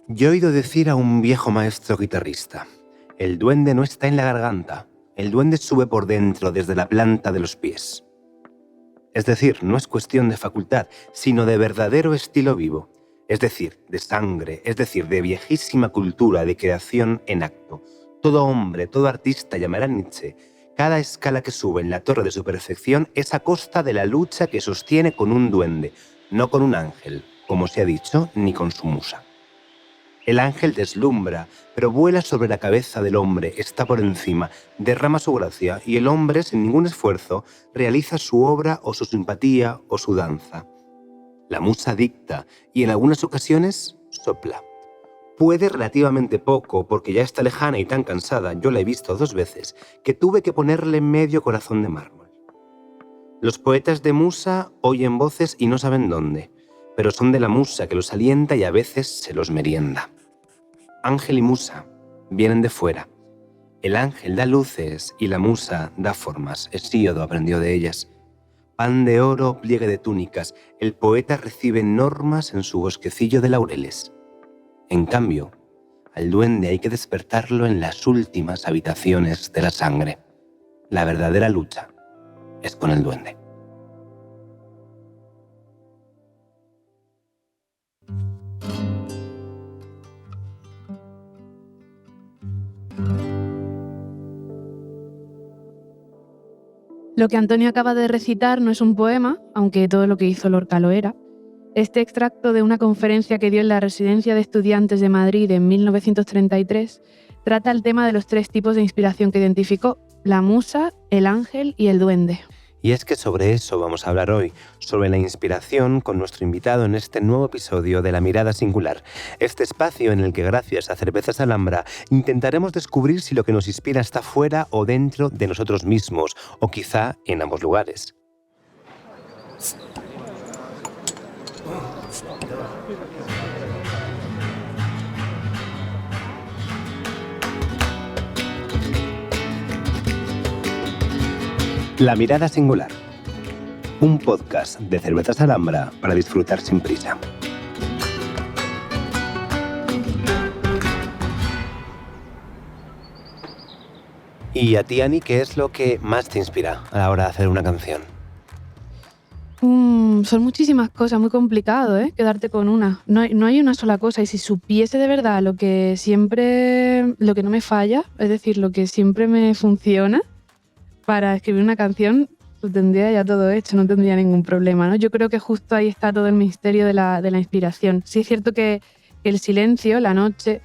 Yo he oído decir a un viejo maestro guitarrista: el duende no está en la garganta, el duende sube por dentro desde la planta de los pies. Es decir, no es cuestión de facultad, sino de verdadero estilo vivo. Es decir, de sangre, es decir, de viejísima cultura de creación en acto. Todo hombre, todo artista, llamará Nietzsche, cada escala que sube en la torre de su perfección es a costa de la lucha que sostiene con un duende, no con un ángel, como se ha dicho, ni con su musa. El ángel deslumbra, pero vuela sobre la cabeza del hombre, está por encima, derrama su gracia, y el hombre, sin ningún esfuerzo, realiza su obra o su simpatía o su danza. La musa dicta y en algunas ocasiones sopla. Puede relativamente poco, porque ya está lejana y tan cansada, yo la he visto 2 veces, que tuve que ponerle medio corazón de mármol. Los poetas de musa oyen voces y no saben dónde, pero son de la musa que los alienta y a veces se los merienda. Ángel y musa vienen de fuera. El ángel da luces y la musa da formas. Hesíodo aprendió de ellas. Pan de oro, pliegue de túnicas. El poeta recibe normas en su bosquecillo de laureles. En cambio, al duende hay que despertarlo en las últimas habitaciones de la sangre. La verdadera lucha es con el duende. Lo que Antonio acaba de recitar no es un poema, aunque todo lo que hizo Lorca lo era. Este extracto de una conferencia que dio en la Residencia de Estudiantes de Madrid en 1933 trata el tema de los 3 tipos de inspiración que identificó: la musa, el ángel y el duende. Y es que sobre eso vamos a hablar hoy, sobre la inspiración, con nuestro invitado en este nuevo episodio de La Mirada Singular. Este espacio en el que, gracias a Cervezas Alhambra, intentaremos descubrir si lo que nos inspira está fuera o dentro de nosotros mismos, o quizá en ambos lugares. La Mirada Singular, un podcast de Cervezas Alhambra para disfrutar sin prisa. ¿Y a ti, Ani, qué es lo que más te inspira a la hora de hacer una canción? Son muchísimas cosas, muy complicado, quedarte con una. No hay una sola cosa, y si supiese de verdad lo que no me falla, es decir, lo que siempre me funciona para escribir una canción, lo tendría ya todo hecho, no tendría ningún problema, ¿no? Yo creo que justo ahí está todo el misterio de la inspiración. Sí es cierto que el silencio, la noche,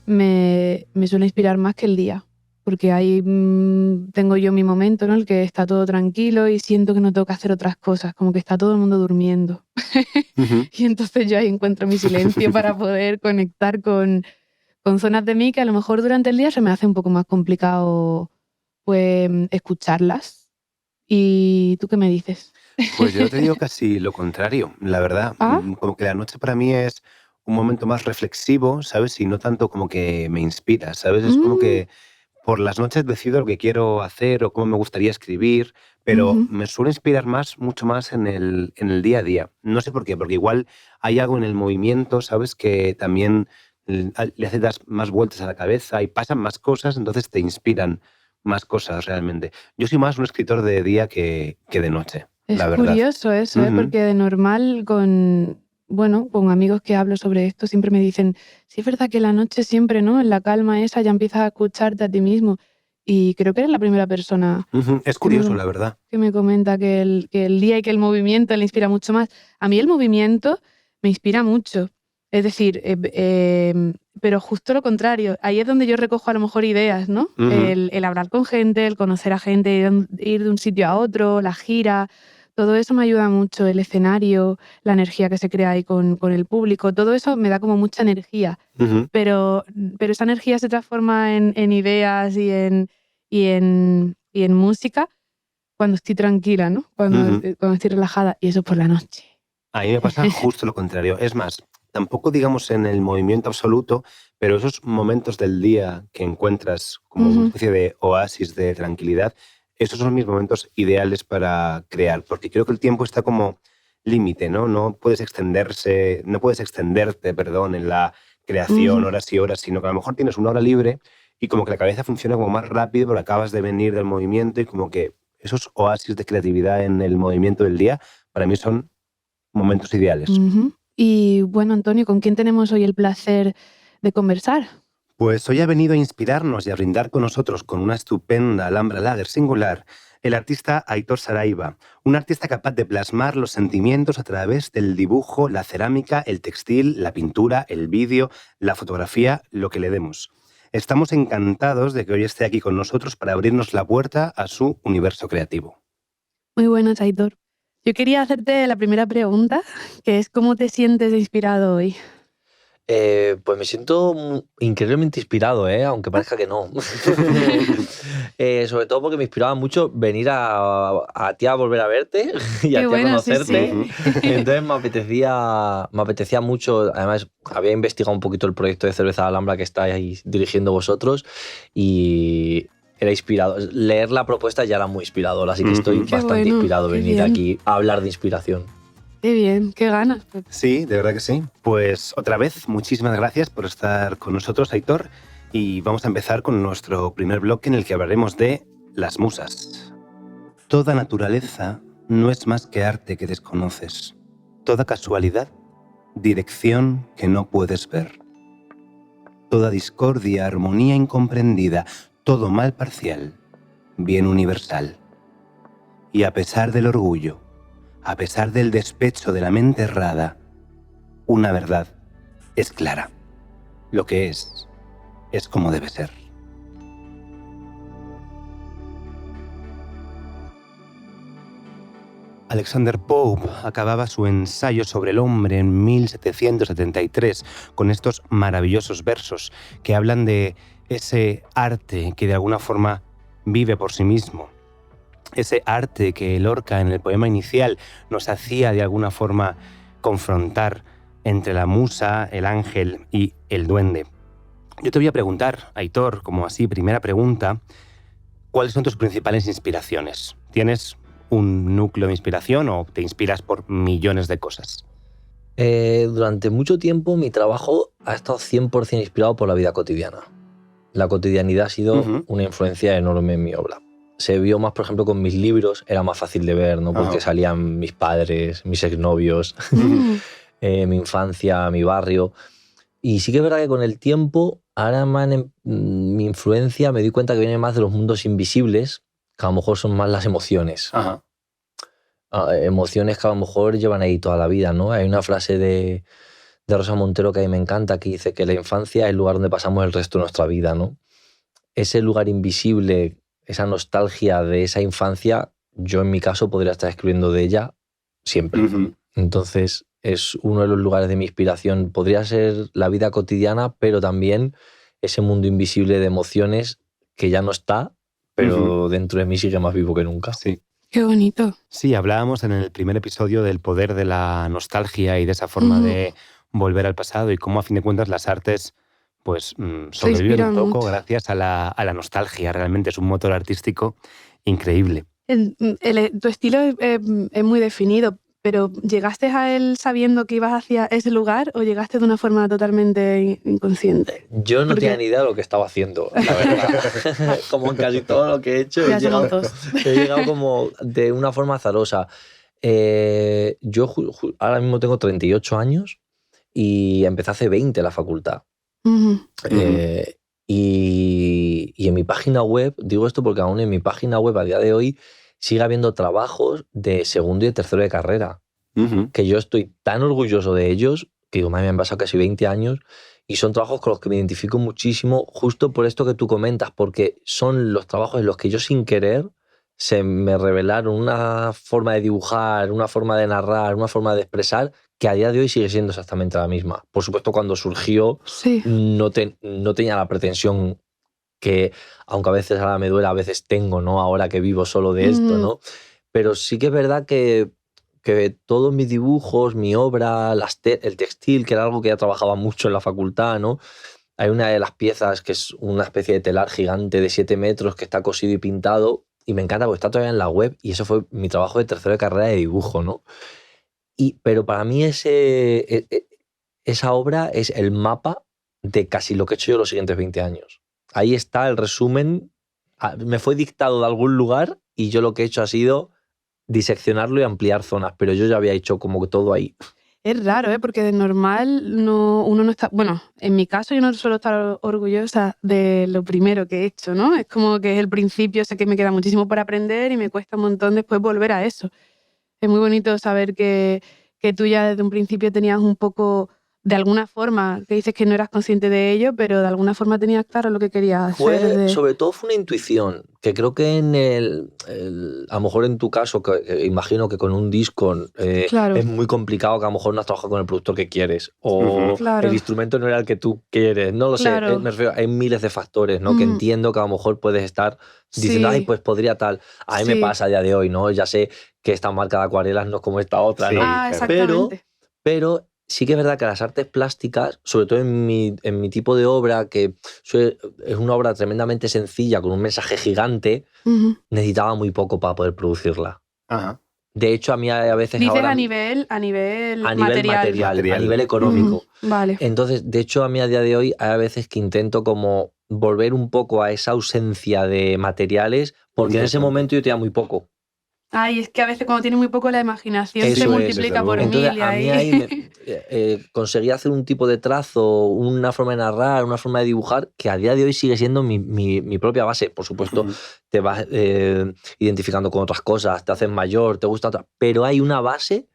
me suele inspirar más que el día, porque ahí tengo yo mi momento, ¿no? El que está todo tranquilo y siento que no tengo que hacer otras cosas, como que está todo el mundo durmiendo. Uh-huh. Y entonces yo ahí encuentro mi silencio para poder conectar con zonas de mí que a lo mejor durante el día se me hace un poco más complicado, pues, escucharlas. ¿Y tú qué me dices? Pues yo te digo casi lo contrario, la verdad. ¿Ah? Como que la noche para mí es un momento más reflexivo, ¿sabes? Y no tanto como que me inspira, ¿sabes? Es como que por las noches decido lo que quiero hacer o cómo me gustaría escribir, pero me suele inspirar mucho más en el día a día. No sé por qué, porque igual hay algo en el movimiento, ¿sabes? Que también le das más vueltas a la cabeza y pasan más cosas, entonces te inspiran más cosas realmente. Yo soy más un escritor de día que de noche, Es la verdad. curioso eso, porque de normal con amigos que hablo sobre esto siempre me dicen: sí, es verdad que la noche siempre, ¿no? En la calma esa ya empiezas a escucharte a ti mismo. Y creo que eres la primera persona Es curioso, la verdad. que me comenta que el día y que el movimiento le inspira mucho más. A mí el movimiento me inspira mucho. Es decir, pero justo lo contrario. Ahí es donde yo recojo a lo mejor ideas, ¿no? El hablar con gente, el conocer a gente, ir de un sitio a otro, la gira. Todo eso me ayuda mucho, el escenario, la energía que se crea ahí con el público. Todo eso me da como mucha energía. Pero esa energía se transforma en ideas y en música cuando estoy tranquila, ¿no? Cuando estoy relajada, y eso por la noche. A mí me pasa justo lo contrario. Es más, tampoco digamos en el movimiento absoluto, pero esos momentos del día que encuentras como una especie de oasis de tranquilidad, esos son mis momentos ideales para crear, porque creo que el tiempo está como límite, ¿no? No puedes extenderte, en la creación, horas y horas, sino que a lo mejor tienes una hora libre y como que la cabeza funciona como más rápido porque acabas de venir del movimiento y como que esos oasis de creatividad en el movimiento del día para mí son momentos ideales. Y bueno, Antonio, ¿con quién tenemos hoy el placer de conversar? Pues hoy ha venido a inspirarnos y a brindar con nosotros con una estupenda Alhambra Lager singular el artista Aitor Saraiva, un artista capaz de plasmar los sentimientos a través del dibujo, la cerámica, el textil, la pintura, el vídeo, la fotografía, lo que le demos. Estamos encantados de que hoy esté aquí con nosotros para abrirnos la puerta a su universo creativo. Muy buenas, Aitor. Yo quería hacerte la primera pregunta, que es ¿cómo te sientes inspirado hoy? Pues me siento increíblemente inspirado, aunque parezca que no. Sobre todo porque me inspiraba mucho venir a ti a volver a verte y a ti a conocerte. Sí. Entonces me apetecía mucho. Además, había investigado un poquito el proyecto de Cerveza Alhambra que estáis dirigiendo vosotros y era inspirado. Leer la propuesta ya era muy inspirador, así que estoy bastante inspirado venir aquí a hablar de inspiración. Qué bien, qué ganas. Sí, de verdad que sí. Pues otra vez, muchísimas gracias por estar con nosotros, Aitor. Y vamos a empezar con nuestro primer bloque en el que hablaremos de las musas. Toda naturaleza no es más que arte que desconoces. Toda casualidad, dirección que no puedes ver. Toda discordia, armonía incomprendida, todo mal parcial, bien universal. Y a pesar del orgullo, a pesar del despecho de la mente errada, una verdad es clara. Lo que es como debe ser. Alexander Pope acababa su ensayo sobre el hombre en 1773 con estos maravillosos versos que hablan de ese arte que de alguna forma vive por sí mismo. Ese arte que Lorca en el poema inicial nos hacía de alguna forma confrontar entre la musa, el ángel y el duende. Yo te voy a preguntar, Aitor, como así, primera pregunta, ¿cuáles son tus principales inspiraciones? ¿Tienes un núcleo de inspiración o te inspiras por millones de cosas? Durante mucho tiempo mi trabajo ha estado 100% inspirado por la vida cotidiana. La cotidianidad ha sido una influencia enorme en mi obra. Se vio más, por ejemplo, con mis libros, era más fácil de ver, ¿no? Porque salían mis padres, mis exnovios, mi infancia, mi barrio. Y sí que es verdad que con el tiempo, ahora mi influencia me di cuenta que viene más de los mundos invisibles, que a lo mejor son más las emociones. Emociones que a lo mejor llevan ahí toda la vida, ¿no? Hay una frase de Rosa Montero que a mí me encanta, que dice que la infancia es el lugar donde pasamos el resto de nuestra vida, ¿no? Ese lugar invisible, esa nostalgia de esa infancia, yo en mi caso podría estar escribiendo de ella siempre. Entonces es uno de los lugares de mi inspiración. Podría ser la vida cotidiana, pero también ese mundo invisible de emociones que ya no está, pero dentro de mí sigue más vivo que nunca. Sí. Qué bonito. Sí, hablábamos en el primer episodio del poder de la nostalgia y de esa forma de volver al pasado y cómo a fin de cuentas las artes pues sobreviven un poco gracias a la nostalgia. Realmente es un motor artístico increíble. Tu estilo es muy definido, pero ¿llegaste a él sabiendo que ibas hacia ese lugar o llegaste de una forma totalmente inconsciente? Yo no tenía ni idea de lo que estaba haciendo, la verdad. Como en casi todo lo que he hecho, he llegado como de una forma azarosa. Yo ahora mismo tengo 38 años y empecé hace 20 la facultad. Y en mi página web, digo esto porque aún en mi página web a día de hoy sigue habiendo trabajos de segundo y de tercero de carrera, que yo estoy tan orgulloso de ellos, que digo, me han pasado casi 20 años, y son trabajos con los que me identifico muchísimo, justo por esto que tú comentas, porque son los trabajos en los que yo sin querer se me revelaron una forma de dibujar, una forma de narrar, una forma de expresar, que a día de hoy sigue siendo exactamente la misma. Por supuesto, cuando surgió no tenía la pretensión que, aunque a veces ahora me duele, a veces tengo, ¿no? Ahora que vivo solo de esto, ¿no? Pero sí que es verdad que todos mis dibujos, mi obra, el textil, que era algo que ya trabajaba mucho en la facultad, ¿no? Hay una de las piezas que es una especie de telar gigante de 7 metros que está cosido y pintado, y me encanta porque está todavía en la web, y eso fue mi trabajo de tercero de carrera de dibujo, ¿no? Pero para mí esa obra es el mapa de casi lo que he hecho yo los siguientes 20 años. Ahí está el resumen. Me fue dictado de algún lugar y yo lo que he hecho ha sido diseccionarlo y ampliar zonas, pero yo ya había hecho como que todo ahí. Es raro, porque de normal uno no está... Bueno, en mi caso yo no suelo estar orgullosa de lo primero que he hecho, ¿no? Es como que es el principio, sé que me queda muchísimo por aprender y me cuesta un montón después volver a eso. Es muy bonito saber que tú ya desde un principio tenías un poco, de alguna forma, que dices que no eras consciente de ello, pero de alguna forma tenías claro lo que querías hacer. Sobre todo fue una intuición, que creo que a lo mejor en tu caso, que imagino que con un disco Claro. es muy complicado, que a lo mejor no has trabajado con el productor que quieres, o Claro. el instrumento no era el que tú quieres, no lo Claro. sé, me refiero, hay miles de factores, ¿no? Que entiendo que a lo mejor puedes estar diciendo, Sí. ay, pues podría tal. A mí me pasa a día de hoy, ¿no? Ya sé que esta marca de acuarelas no es como esta otra, Sí, ¿no? claro. Exactamente. Pero sí que es verdad que las artes plásticas, sobre todo en mi tipo de obra, que es una obra tremendamente sencilla, con un mensaje gigante, necesitaba muy poco para poder producirla. Ajá. De hecho, a mí a veces Dices ahora... a nivel material, a nivel económico. Vale. Entonces, de hecho, a mí a día de hoy hay a veces que intento como volver un poco a esa ausencia de materiales, porque en ese momento yo tenía muy poco. Ay, es que a veces cuando tienes muy poco la imaginación se Eso es, multiplica por Entonces, mil y a mí ahí conseguí hacer un tipo de trazo, una forma de narrar, una forma de dibujar, que a día de hoy sigue siendo mi propia base. Por supuesto, te vas identificando con otras cosas, te haces mayor, te gusta otra, pero hay una base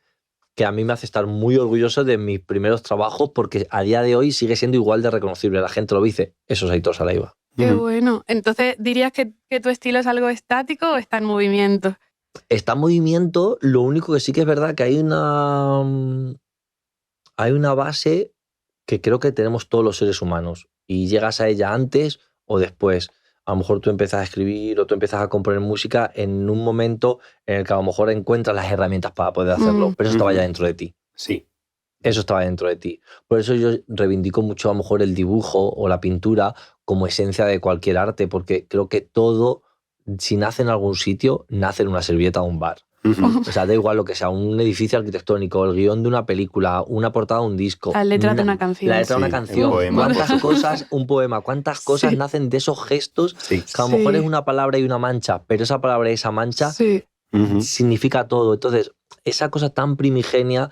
que a mí me hace estar muy orgulloso de mis primeros trabajos, porque a día de hoy sigue siendo igual de reconocible. La gente lo dice, eso es Aitor Salaiva. Qué bueno. Entonces, ¿dirías que tu estilo es algo estático o está en movimiento? Está en movimiento, lo único que sí que es verdad que hay una base que creo que tenemos todos los seres humanos, y llegas a ella antes o después. A lo mejor tú empiezas a escribir o tú empiezas a componer música en un momento en el que a lo mejor encuentras las herramientas para poder hacerlo, pero eso estaba ya dentro de ti. Sí. Eso estaba dentro de ti. Por eso yo reivindico mucho a lo mejor el dibujo o la pintura como esencia de cualquier arte, porque creo que todo, si nace en algún sitio, nace en una servilleta o un bar. O sea, da igual lo que sea, un edificio arquitectónico, el guión de una película, una portada de un disco. La letra de una canción. La letra de una canción. Un poema. ¿Cuántas cosas, un poema, cuántas cosas nacen de esos gestos? Que a lo mejor es una palabra y una mancha, pero esa palabra y esa mancha significa todo. Entonces, esa cosa tan primigenia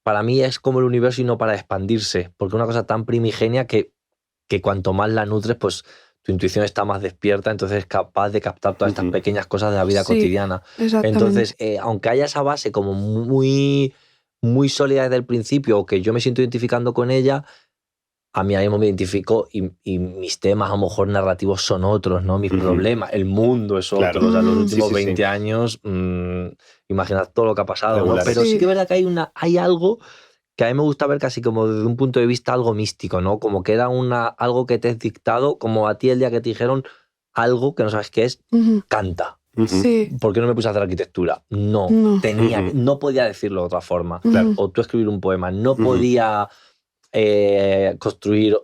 para mí es como el universo y no para expandirse, porque es una cosa tan primigenia que cuanto más la nutres, pues tu intuición está más despierta, entonces es capaz de captar todas estas pequeñas cosas de la vida cotidiana. Entonces, aunque haya esa base como muy, muy sólida desde el principio, o que yo me siento identificando con ella, a mí ahora mismo me identifico y mis temas a lo mejor narrativos son otros, ¿no? Mis problemas, el mundo es otro. Claro. O sea, los últimos Sí. 20 años, imaginad todo lo que ha pasado, ¿no? Regulares. Pero sí que es verdad que hay algo que a mí me gusta ver casi como desde un punto de vista algo místico, ¿no? Como que era algo que te has dictado, como a ti el día que te dijeron algo que no sabes qué es, canta. Sí. ¿Por qué no me puse a hacer arquitectura? No. No podía decirlo de otra forma. Claro. O tú escribir un poema, no podía construir,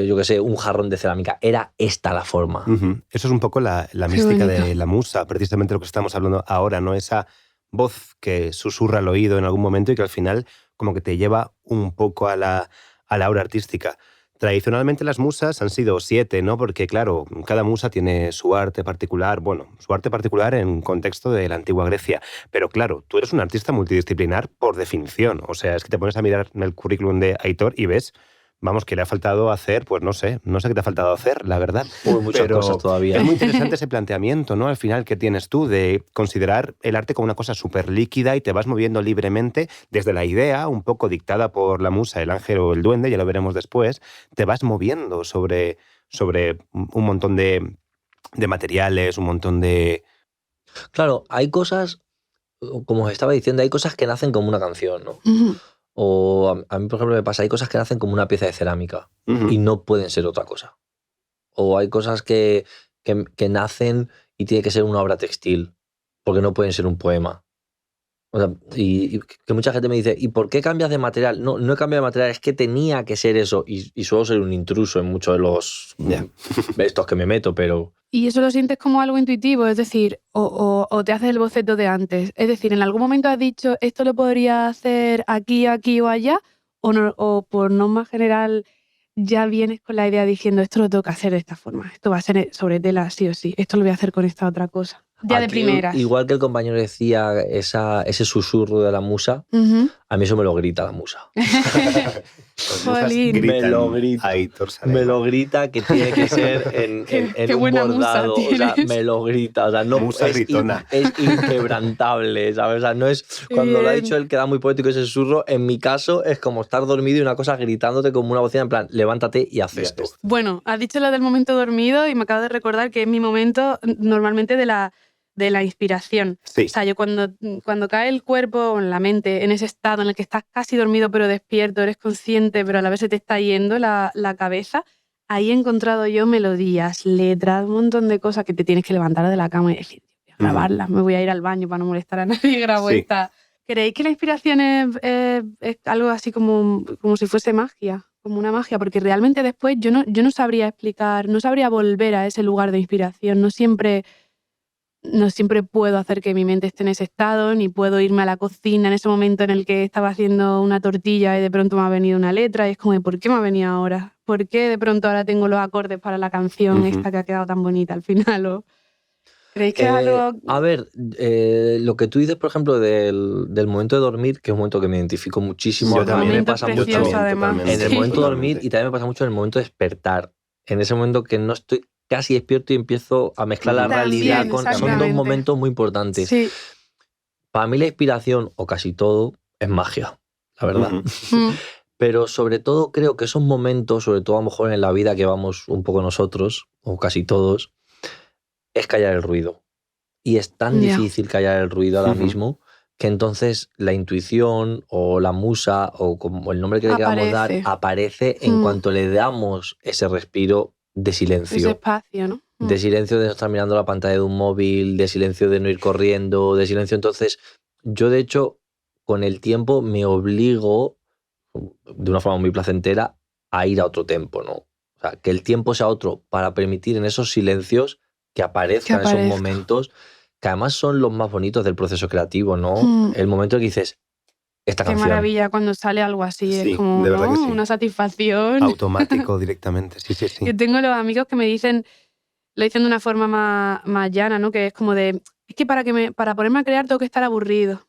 yo qué sé, un jarrón de cerámica. Era esta la forma. Eso es un poco la mística de la musa, precisamente lo que estamos hablando ahora, ¿no? Esa voz que susurra al oído en algún momento y que al final como que te lleva un poco a la obra artística. Tradicionalmente las musas han sido 7, ¿no? Porque, claro, cada musa tiene su arte particular, su arte particular en contexto de la antigua Grecia. Pero, claro, tú eres un artista multidisciplinar por definición. O sea, es que te pones a mirar el currículum de Aitor y ves, vamos, que le ha faltado hacer, pues no sé qué te ha faltado hacer, la verdad. Muchas cosas todavía. Es muy interesante ese planteamiento, ¿no? Al final que tienes tú de considerar el arte como una cosa súper líquida y te vas moviendo libremente desde la idea, un poco dictada por la musa, el ángel o el duende, ya lo veremos después, te vas moviendo sobre un montón de materiales, un montón de... Claro, hay cosas, como os estaba diciendo, hay cosas que nacen como una canción, ¿no? O a mí, por ejemplo, me pasa, hay cosas que nacen como una pieza de cerámica y no pueden ser otra cosa. O hay cosas que nacen y tiene que ser una obra textil, porque no pueden ser un poema. O sea, y que mucha gente me dice, ¿y por qué cambias de material? No he cambiado de material, es que tenía que ser eso. Y suelo ser un intruso en muchos de los estos que me meto, pero... Y eso lo sientes como algo intuitivo, es decir, o te haces el boceto de antes. Es decir, ¿en algún momento has dicho esto lo podría hacer aquí o allá? o por norma general ya vienes con la idea diciendo esto lo tengo que hacer de esta forma, esto va a ser sobre tela sí o sí, esto lo voy a hacer con esta otra cosa. Ya de Aquí, primeras. igual que el compañero decía, ese susurro de la musa, a mí eso me lo grita la musa. Jolín. Me lo grita. Me lo grita que tiene que ser en Qué un buena bordado. musa O sea, tienes. me lo grita. O sea, no, Musa gritona. es inquebrantable, ¿sabes? O sea, no es. Cuando lo ha dicho él, que da muy poético ese susurro, en mi caso es como estar dormido y una cosa gritándote como una bocina, en plan, levántate y haz esto. Bueno, has dicho lo del momento dormido y me acabo de recordar que es mi momento normalmente de la inspiración. Sí. O sea, yo cuando cae el cuerpo o la mente en ese estado en el que estás casi dormido pero despierto, eres consciente pero a la vez se te está yendo la cabeza, ahí he encontrado yo melodías, letras, un montón de cosas que te tienes que levantar de la cama y decir, voy a grabarlas, me voy a ir al baño para no molestar a nadie y grabo esta. ¿Creéis que la inspiración es algo así como si fuese magia? Como una magia, porque realmente después yo no sabría explicar, no sabría volver a ese lugar de inspiración, no siempre puedo hacer que mi mente esté en ese estado, ni puedo irme a la cocina en ese momento en el que estaba haciendo una tortilla y de pronto me ha venido una letra y es como, ¿por qué me ha venido ahora? ¿Por qué de pronto ahora tengo los acordes para la canción esta que ha quedado tan bonita al final? ¿O creéis que es algo...? A ver, lo que tú dices, por ejemplo, del momento de dormir, que es un momento que me identifico muchísimo. Yo a mí también. me pasa mucho además. en el momento de dormir y también me pasa mucho en el momento de despertar. En ese momento que no estoy casi despierto y empiezo a mezclar la realidad con... Son dos momentos muy importantes. Sí. Para mí la inspiración, o casi todo, es magia, la verdad. Pero sobre todo creo que esos momentos, sobre todo a lo mejor en la vida que vamos un poco nosotros, o casi todos, es callar el ruido. Y es tan difícil callar el ruido ahora mismo que entonces la intuición o la musa o como el nombre que le queramos dar aparece en cuanto le damos ese respiro de silencio. Ese espacio, ¿no? De silencio de no estar mirando la pantalla de un móvil, de silencio de no ir corriendo, de silencio. Entonces, yo de hecho, con el tiempo me obligo, de una forma muy placentera, a ir a otro tempo, ¿no? O sea, que el tiempo sea otro para permitir en esos silencios que aparezcan esos momentos que además son los más bonitos del proceso creativo, ¿no? El momento en que dices, esta canción. Qué maravilla cuando sale algo así, Sí, es como, de verdad ¿no? que sí. Una satisfacción. Automático directamente, sí. Yo tengo los amigos que me dicen, lo dicen de una forma más llana, ¿no? Que es como de, es que para ponerme a crear tengo que estar aburrido.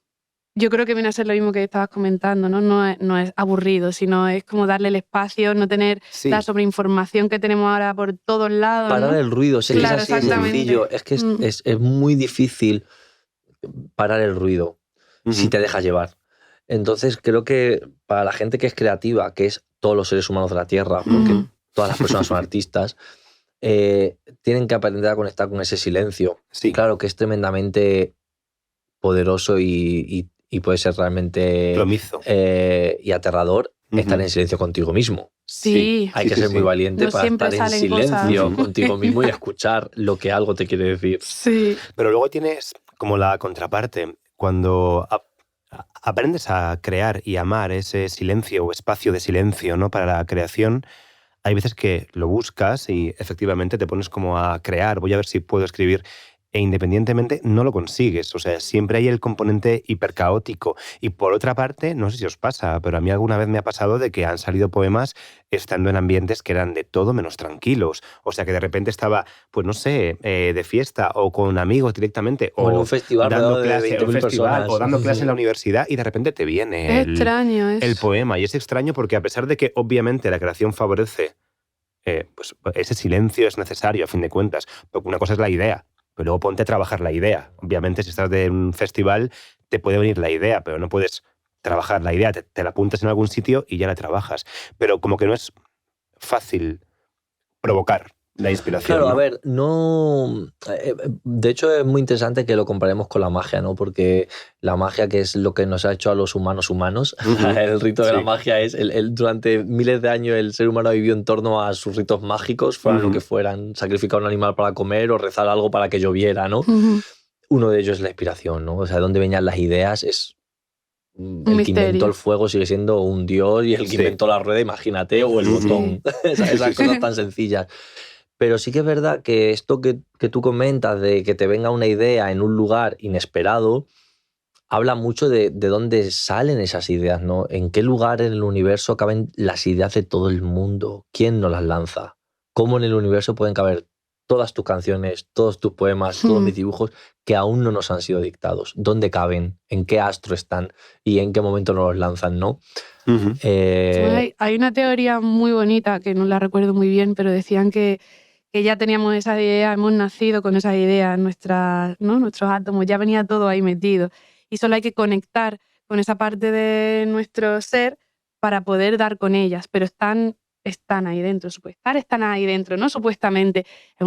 Yo creo que viene a ser lo mismo que estabas comentando, ¿no? No es aburrido, sino es como darle el espacio, no tener la sobreinformación que tenemos ahora por todos lados. Parar el ruido, sí, claro, es así de sencillo. Es que es muy difícil parar el ruido si te dejas llevar. Entonces creo que para la gente que es creativa, que es todos los seres humanos de la Tierra, porque todas las personas son artistas, tienen que aprender a conectar con ese silencio. Sí. Claro que es tremendamente poderoso y puede ser realmente y aterrador estar en silencio contigo mismo. Sí. Hay que ser muy valiente para estar en silencio contigo mismo y escuchar lo que algo te quiere decir. Sí. Pero luego tienes como la contraparte. Cuando aprendes a crear y amar ese silencio o espacio de silencio, ¿no? Para la creación, hay veces que lo buscas y efectivamente te pones como a crear. Voy a ver si puedo escribir. E independientemente no lo consigues. O sea, siempre hay el componente hipercaótico. Y por otra parte, no sé si os pasa, pero a mí alguna vez me ha pasado de que han salido poemas estando en ambientes que eran de todo menos tranquilos. O sea, que de repente estaba, pues no sé, de fiesta o con amigos directamente. O en un festival dando clase, personas. O dando clase en la universidad y de repente te viene el poema. Y es extraño porque a pesar de que obviamente la creación favorece, pues ese silencio es necesario a fin de cuentas. Porque una cosa es la idea. Pero luego ponte a trabajar la idea. Obviamente, si estás de un festival, te puede venir la idea, pero no puedes trabajar la idea. Te la apuntas en algún sitio y ya la trabajas. Pero como que no es fácil provocar la inspiración. Claro, ¿no? a ver, no... De hecho, es muy interesante que lo comparemos con la magia, ¿no? Porque la magia, que es lo que nos ha hecho a los humanos, el rito de la magia es... durante miles de años el ser humano ha vivido en torno a sus ritos mágicos, fueran lo que fueran, sacrificar un animal para comer o rezar algo para que lloviera, ¿no? Uno de ellos es la inspiración, ¿no? O sea, de dónde venían las ideas es... El que inventó el fuego sigue siendo un dios y el que inventó la rueda, imagínate, o el botón. Esas cosas tan sencillas. Pero sí que es verdad que esto que tú comentas de que te venga una idea en un lugar inesperado, habla mucho de dónde salen esas ideas, ¿no? En qué lugar en el universo caben las ideas de todo el mundo. ¿Quién nos las lanza? ¿Cómo en el universo pueden caber todas tus canciones, todos tus poemas, todos mis dibujos que aún no nos han sido dictados? ¿Dónde caben? ¿En qué astro están? ¿Y en qué momento nos los lanzan, no? Hay una teoría muy bonita, que no la recuerdo muy bien, pero decían que ya teníamos esa idea, hemos nacido con esa idea, ¿no? Nuestros átomos, ya venía todo ahí metido. Y solo hay que conectar con esa parte de nuestro ser para poder dar con ellas, pero están ahí dentro, están ahí dentro, ¿no? Supuestamente. Es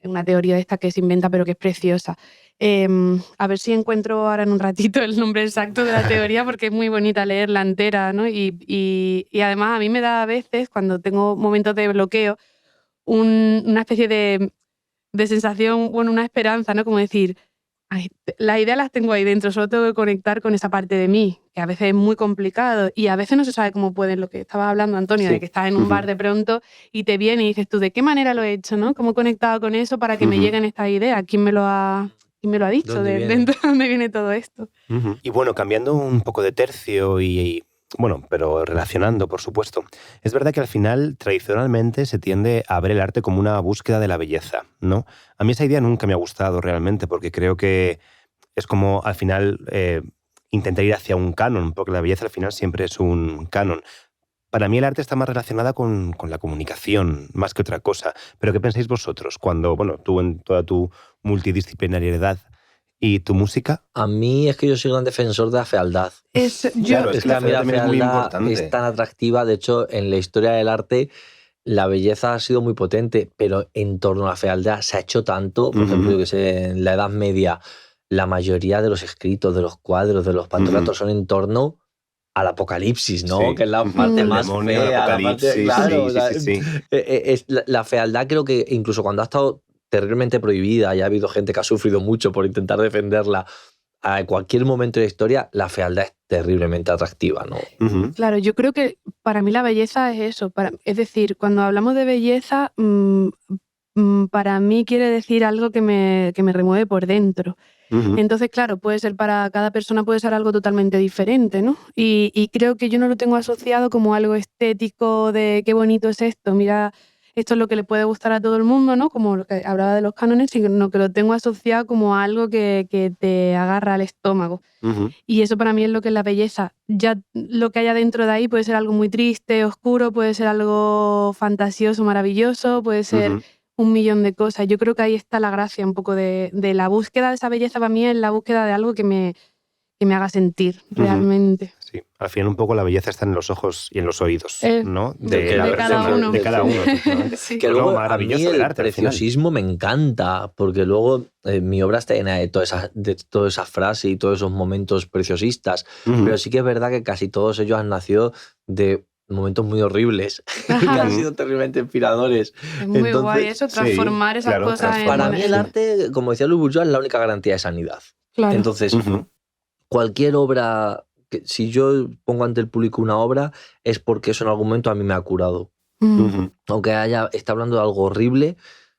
una teoría de esta que se inventa, pero que es preciosa. A ver si encuentro ahora en un ratito el nombre exacto de la teoría, porque es muy bonita leerla entera, ¿no? Y además a mí me da a veces, cuando tengo momentos de bloqueo, una especie de sensación, bueno, una esperanza, ¿no? Como decir, ay, las ideas las tengo ahí dentro, solo tengo que conectar con esa parte de mí, que a veces es muy complicado y a veces no se sabe cómo pueden, lo que estaba hablando Antonio, de que estás en un bar de pronto y te viene y dices tú, ¿de qué manera lo he hecho, no? ¿Cómo he conectado con eso para que me lleguen estas ideas? ¿Quién me lo ha dicho? ¿De dónde viene todo esto? Y bueno, cambiando un poco de tercio bueno, pero relacionando, por supuesto. Es verdad que al final, tradicionalmente, se tiende a ver el arte como una búsqueda de la belleza, ¿no? A mí esa idea nunca me ha gustado realmente, porque creo que es como, al final, intentar ir hacia un canon, porque la belleza al final siempre es un canon. Para mí el arte está más relacionada con la comunicación, más que otra cosa. Pero ¿qué pensáis vosotros cuando, bueno, tú en toda tu multidisciplinariedad y tu música? A mí es que yo soy gran defensor de la fealdad. Claro, es que la fealdad también es muy importante. Es tan atractiva. De hecho, en la historia del arte, la belleza ha sido muy potente, pero en torno a la fealdad se ha hecho tanto. Por ejemplo, yo que sé, en la Edad Media, la mayoría de los escritos, de los cuadros, de los pantokratos son en torno al apocalipsis, ¿no? Sí. Que es la parte más demonio, fea. apocalipsis, Claro, sí. la fealdad, creo que incluso cuando ha estado terriblemente prohibida y ha habido gente que ha sufrido mucho por intentar defenderla, a cualquier momento de la historia, la fealdad es terriblemente atractiva, ¿no? Claro, yo creo que para mí la belleza es eso. Es decir, cuando hablamos de belleza, para mí quiere decir algo que me remueve por dentro. Entonces, claro, puede ser para cada persona, puede ser algo totalmente diferente, ¿no? Y creo que yo no lo tengo asociado como algo estético de qué bonito es esto, mira, esto es lo que le puede gustar a todo el mundo, ¿no? Como lo que hablaba de los cánones, sino que lo tengo asociado como algo que te agarra al estómago. Y eso para mí es lo que es la belleza. Ya lo que haya dentro de ahí puede ser algo muy triste, oscuro, puede ser algo fantasioso, maravilloso, puede ser un millón de cosas. Yo creo que ahí está la gracia un poco de la búsqueda de esa belleza. Para mí es la búsqueda de algo que me haga sentir realmente. Sí, al final un poco la belleza está en los ojos y en los oídos, ¿no? De cada uno. De cada uno. Sí. Que luego maravilloso a mí el arte, preciosismo me encanta, porque luego mi obra está llena de toda esa frase y todos esos momentos preciosistas, pero sí que es verdad que casi todos ellos han nacido de momentos muy horribles, que han sido terriblemente inspiradores. Es muy guay eso, transformar esas cosas en... Para mí el arte, como decía Luis Bourgeois, es la única garantía de sanidad. Claro. Entonces, cualquier obra, si yo pongo ante el público una obra, es porque eso en algún momento a mí me ha curado. Aunque está hablando de algo horrible,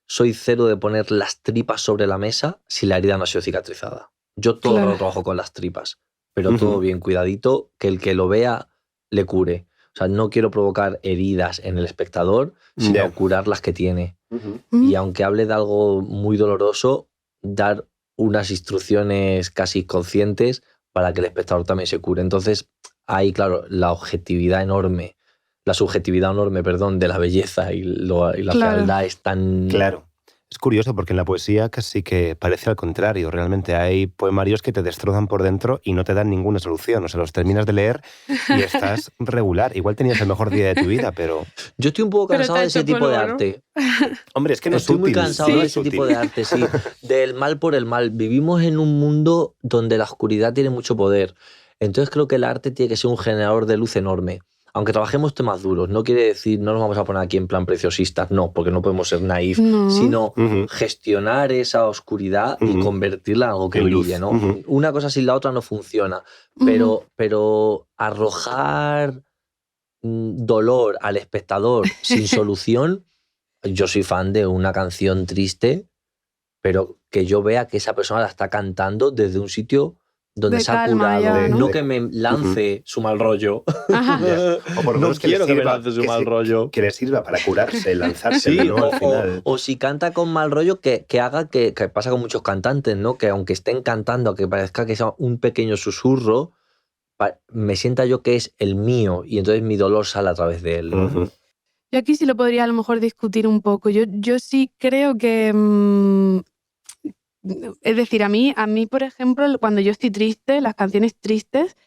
soy cero de poner las tripas sobre la mesa si la herida no ha sido cicatrizada. Yo todo lo trabajo con las tripas, pero todo bien cuidadito, que el que lo vea le cure. O sea, no quiero provocar heridas en el espectador, sino curar las que tiene. Y aunque hable de algo muy doloroso, dar unas instrucciones casi conscientes para que el espectador también se cure. Entonces, ahí, claro, la subjetividad enorme, de la belleza y la fealdad es tan... Claro. Es curioso porque en la poesía casi que parece al contrario. Realmente hay poemarios que te destrozan por dentro y no te dan ninguna solución. O sea, los terminas de leer y estás regular. Igual tenías el mejor día de tu vida, pero... Yo estoy un poco cansado de ese tipo de arte. Hombre, es que no es útil. Estoy muy cansado de ese tipo de arte, sí. Del mal por el mal. Vivimos en un mundo donde la oscuridad tiene mucho poder. Entonces creo que el arte tiene que ser un generador de luz enorme. Aunque trabajemos temas duros, no quiere decir, no nos vamos a poner aquí en plan preciosistas, no, porque no podemos ser naif, sino gestionar esa oscuridad y convertirla en algo que brille, ¿no? Una cosa sin la otra no funciona, pero arrojar dolor al espectador sin solución, yo soy fan de una canción triste, pero que yo vea que esa persona la está cantando desde un sitio donde De se ha calma curado, ya, no ¿no? que me lance su mal rollo. Ajá. O por lo No menos quiero que me sirva- lance su que mal se- rollo. Que le sirva para curarse, lanzárselo, Sí, ¿no? Al final. o si canta con mal rollo, que haga que pasa con muchos cantantes, ¿no? Que aunque estén cantando, que parezca que sea un pequeño susurro, me sienta yo que es el mío y entonces mi dolor sale a través de él, ¿no? Ujú. Yo aquí sí lo podría a lo mejor discutir un poco. Yo sí creo que... es decir, a mí, por ejemplo, cuando yo estoy triste, las canciones tristes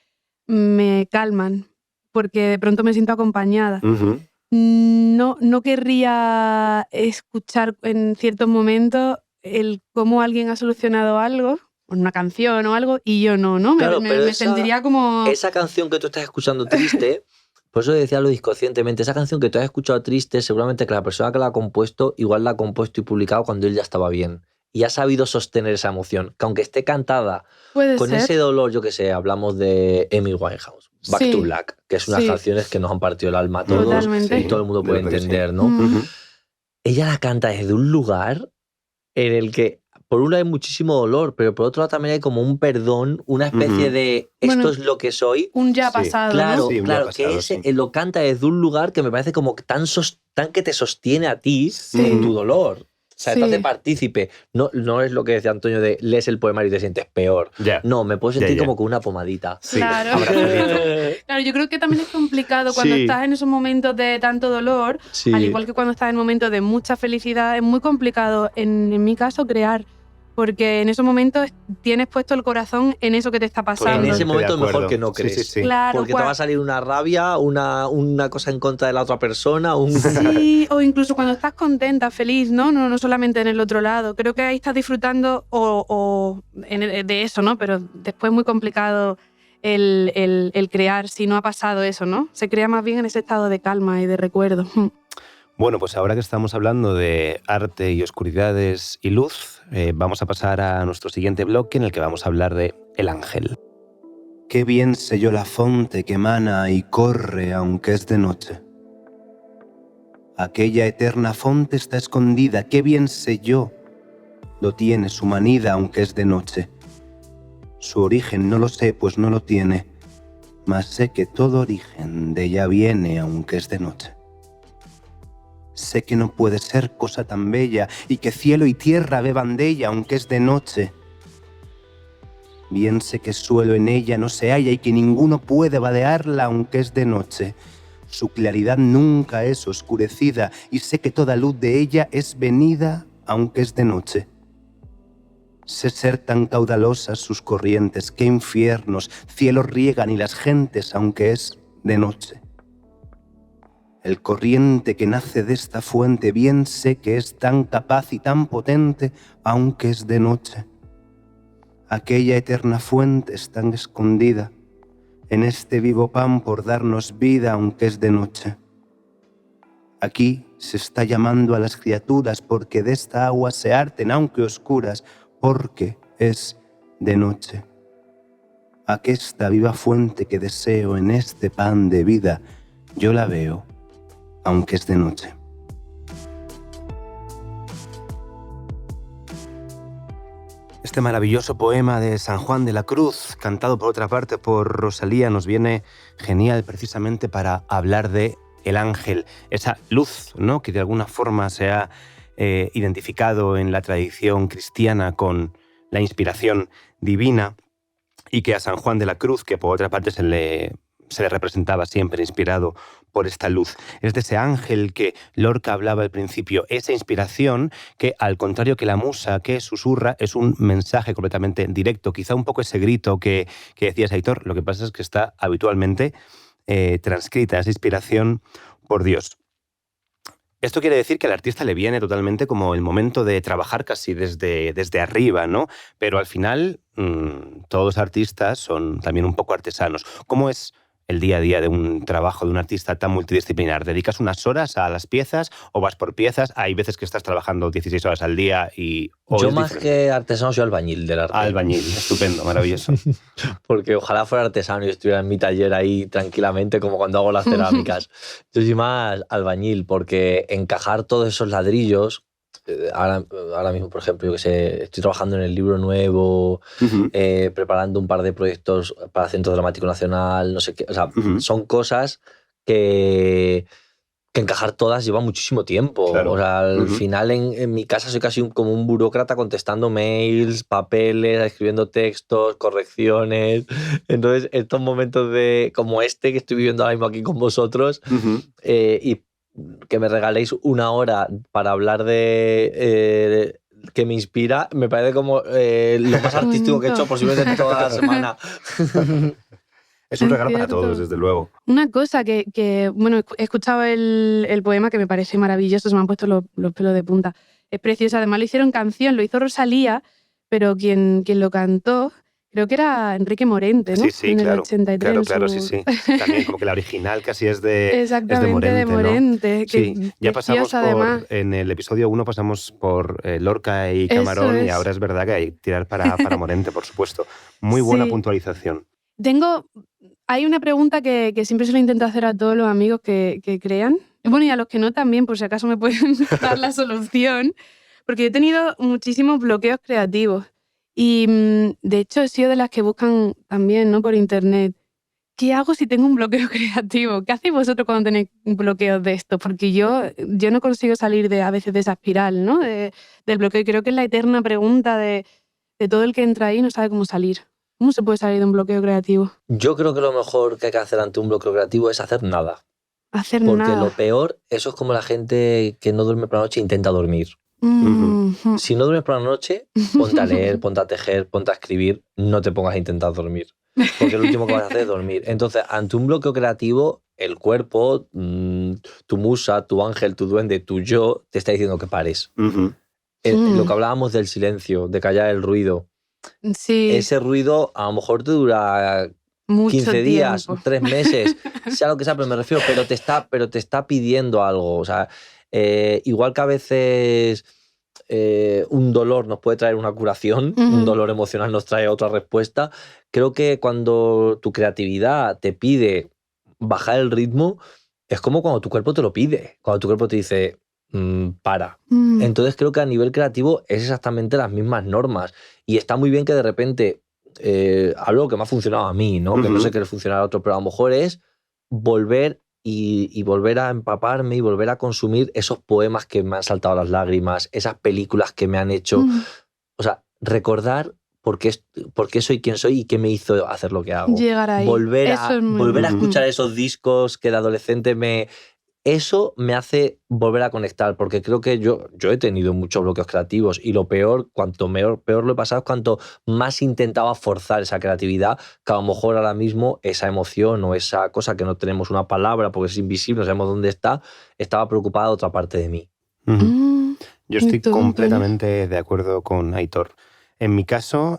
me calman, porque de pronto me siento acompañada. Ujú. No querría escuchar en ciertos momentos el cómo alguien ha solucionado algo, una canción o algo, y yo no. Claro, pero Me sentiría como... Esa canción que tú estás escuchando triste, por eso decía lo inconscientemente, esa canción que tú has escuchado triste, seguramente que la persona que la ha compuesto, igual la ha compuesto y publicado cuando él ya estaba bien. Y ha sabido sostener esa emoción, que aunque esté cantada Puede con ser. ese dolor, yo que sé, hablamos de Amy Winehouse, Back Sí, to Black, que es unas sí. canciones que nos han partido el alma a todos Totalmente. y todo el mundo de puede verdad que sí. entender, ¿no? Ujú. Ella la canta desde un lugar en el que, por un lado, hay muchísimo dolor, pero por otro lado también hay como un perdón, una especie Ujú. de esto Bueno, es lo que soy. Un ya Sí, pasado, Claro, ¿no? Sí, un claro, día que pasado, ese sí. lo canta desde un lugar que me parece como tan que te sostiene a ti Sí. en tu dolor. O sea, te Sí. hace partícipe. No es lo que decía Antonio de lees el poemario y te sientes peor. Ya. No, me puedo sentir ya. como con una pomadita. Sí, Claro. abrazadito. Claro, yo creo que también es complicado cuando Sí. estás en esos momentos de tanto dolor, Sí. al igual que cuando estás en momentos de mucha felicidad, es muy complicado, en mi caso, crear. Porque en esos momentos tienes puesto el corazón en eso que te está pasando. En ese Totalmente momento de es mejor acuerdo. que no Sí, crees. sí, sí. Claro, Porque te va a salir una rabia, una cosa en contra de la otra persona. Sí, o incluso cuando estás contenta, feliz, ¿no? No solamente en el otro lado. Creo que ahí estás disfrutando de eso, ¿no? Pero después es muy complicado el crear si no ha pasado eso, ¿no? Se crea más bien en ese estado de calma y de recuerdo. Bueno, pues ahora que estamos hablando de arte y oscuridades y luz, vamos a pasar a nuestro siguiente bloque en el que vamos a hablar de El Ángel. Qué bien sé yo la fonte que emana y corre aunque es de noche. Aquella eterna fonte está escondida, qué bien sé yo, lo tiene su manida aunque es de noche. Su origen no lo sé, pues no lo tiene, mas sé que todo origen de ella viene aunque es de noche. Sé que no puede ser cosa tan bella y que cielo y tierra beban de ella aunque es de noche. Bien sé que suelo en ella no se halla y que ninguno puede vadearla aunque es de noche. Su claridad nunca es oscurecida y sé que toda luz de ella es venida aunque es de noche. Sé ser tan caudalosas sus corrientes que infiernos, cielos riegan y las gentes aunque es de noche. El corriente que nace de esta fuente bien sé que es tan capaz y tan potente, aunque es de noche. Aquella eterna fuente es tan escondida en este vivo pan por darnos vida, aunque es de noche. Aquí se está llamando a las criaturas porque de esta agua se harten, aunque oscuras, porque es de noche. Aquesta viva fuente que deseo en este pan de vida, yo la veo, aunque es de noche. Este maravilloso poema de San Juan de la Cruz, cantado por otra parte por Rosalía, nos viene genial precisamente para hablar de el ángel, esa luz, ¿no?, que de alguna forma se ha identificado en la tradición cristiana con la inspiración divina y que a San Juan de la Cruz, que por otra parte se le representaba siempre inspirado por esta luz. Es de ese ángel que Lorca hablaba al principio, esa inspiración que, al contrario que la musa que susurra, es un mensaje completamente directo, quizá un poco ese grito que decías, Aitor, lo que pasa es que está habitualmente transcrita, esa inspiración por Dios. Esto quiere decir que al artista le viene totalmente como el momento de trabajar casi desde arriba, ¿no? Pero al final todos los artistas son también un poco artesanos. ¿Cómo es el día a día de un trabajo de un artista tan multidisciplinar? ¿Dedicas unas horas a las piezas o vas por piezas? Hay veces que estás trabajando 16 horas al día y... Yo más que artesano soy albañil del arte. Albañil, estupendo, maravilloso. Porque ojalá fuera artesano y estuviera en mi taller ahí tranquilamente como cuando hago las cerámicas. Yo soy más albañil porque encajar todos esos ladrillos ahora mismo, por ejemplo, yo que sé, estoy trabajando en el libro nuevo, preparando un par de proyectos para el Centro Dramático Nacional, no sé qué. O sea, son cosas que encajar todas lleva muchísimo tiempo. Claro. O sea, al final en mi casa soy casi como un burócrata contestando mails, papeles, escribiendo textos, correcciones. Entonces, estos momentos como este que estoy viviendo ahora mismo aquí con vosotros, y que me regaléis una hora para hablar de que me inspira, me parece como lo más artístico que he hecho posiblemente toda la semana. Es un regalo para todos, desde luego. Una cosa que bueno, he escuchado el poema que me parece maravilloso, se me han puesto los pelos de punta. Es precioso, además lo hicieron canción, lo hizo Rosalía, pero quien lo cantó, creo que era Enrique Morente, ¿no? Sí, en claro. El 83. Claro, sí. También como que la original casi es de Exactamente, de Morente. ¿no? Sí, ya pasamos además. En el episodio 1 pasamos por Lorca y Camarón, y ahora es verdad que hay que tirar para Morente, por supuesto. Muy buena puntualización. Hay una pregunta que siempre se lo intento hacer a todos los amigos que crean. Bueno, y a los que no también, por si acaso me pueden dar la solución. Porque yo he tenido muchísimos bloqueos creativos. Y de hecho he sido de las que buscan también, ¿no? Por internet. ¿Qué hago si tengo un bloqueo creativo? ¿Qué hacéis vosotros cuando tenéis un bloqueo de esto? Porque yo no consigo salir a veces de esa espiral, ¿no? Del bloqueo. Y creo que es la eterna pregunta de todo el que entra ahí y no sabe cómo salir. ¿Cómo se puede salir de un bloqueo creativo? Yo creo que lo mejor que hay que hacer ante un bloqueo creativo es hacer nada. Hacer nada. Porque lo peor, eso es como la gente que no duerme por la noche e intenta dormir. Si no duermes por la noche, ponte a leer, ponte a tejer, ponte a escribir, no te pongas a intentar dormir. Porque lo último que vas a hacer es dormir. Entonces, ante un bloqueo creativo, el cuerpo, tu musa, tu ángel, tu duende, tu yo, te está diciendo que pares. Lo que hablábamos del silencio, de callar el ruido. Sí. Ese ruido a lo mejor te dura mucho 15 días, tiempo. 3 meses, sea lo que sea, pero me refiero, pero te está pidiendo algo. O sea, igual que a veces un dolor nos puede traer una curación, un dolor emocional nos trae otra respuesta. Creo que cuando tu creatividad te pide bajar el ritmo, es como cuando tu cuerpo te lo pide, cuando tu cuerpo te dice para. Entonces creo que a nivel creativo es exactamente las mismas normas, y está muy bien que de repente algo que me ha funcionado a mí, ¿no? Que no sé qué le funcionará a otro, pero a lo mejor es volver y volver a empaparme y volver a consumir esos poemas que me han saltado las lágrimas, esas películas que me han hecho, o sea, recordar por qué soy quien soy y qué me hizo hacer lo que hago. Llegar ahí. Volver a escuchar esos discos que de adolescente eso me hace volver a conectar, porque creo que yo he tenido muchos bloqueos creativos, y lo peor, cuanto peor lo he pasado, es cuanto más intentaba forzar esa creatividad, que a lo mejor ahora mismo esa emoción o esa cosa que no tenemos una palabra porque es invisible, no sabemos dónde está, estaba preocupada de otra parte de mí. Yo estoy completamente de acuerdo con Aitor. En mi caso,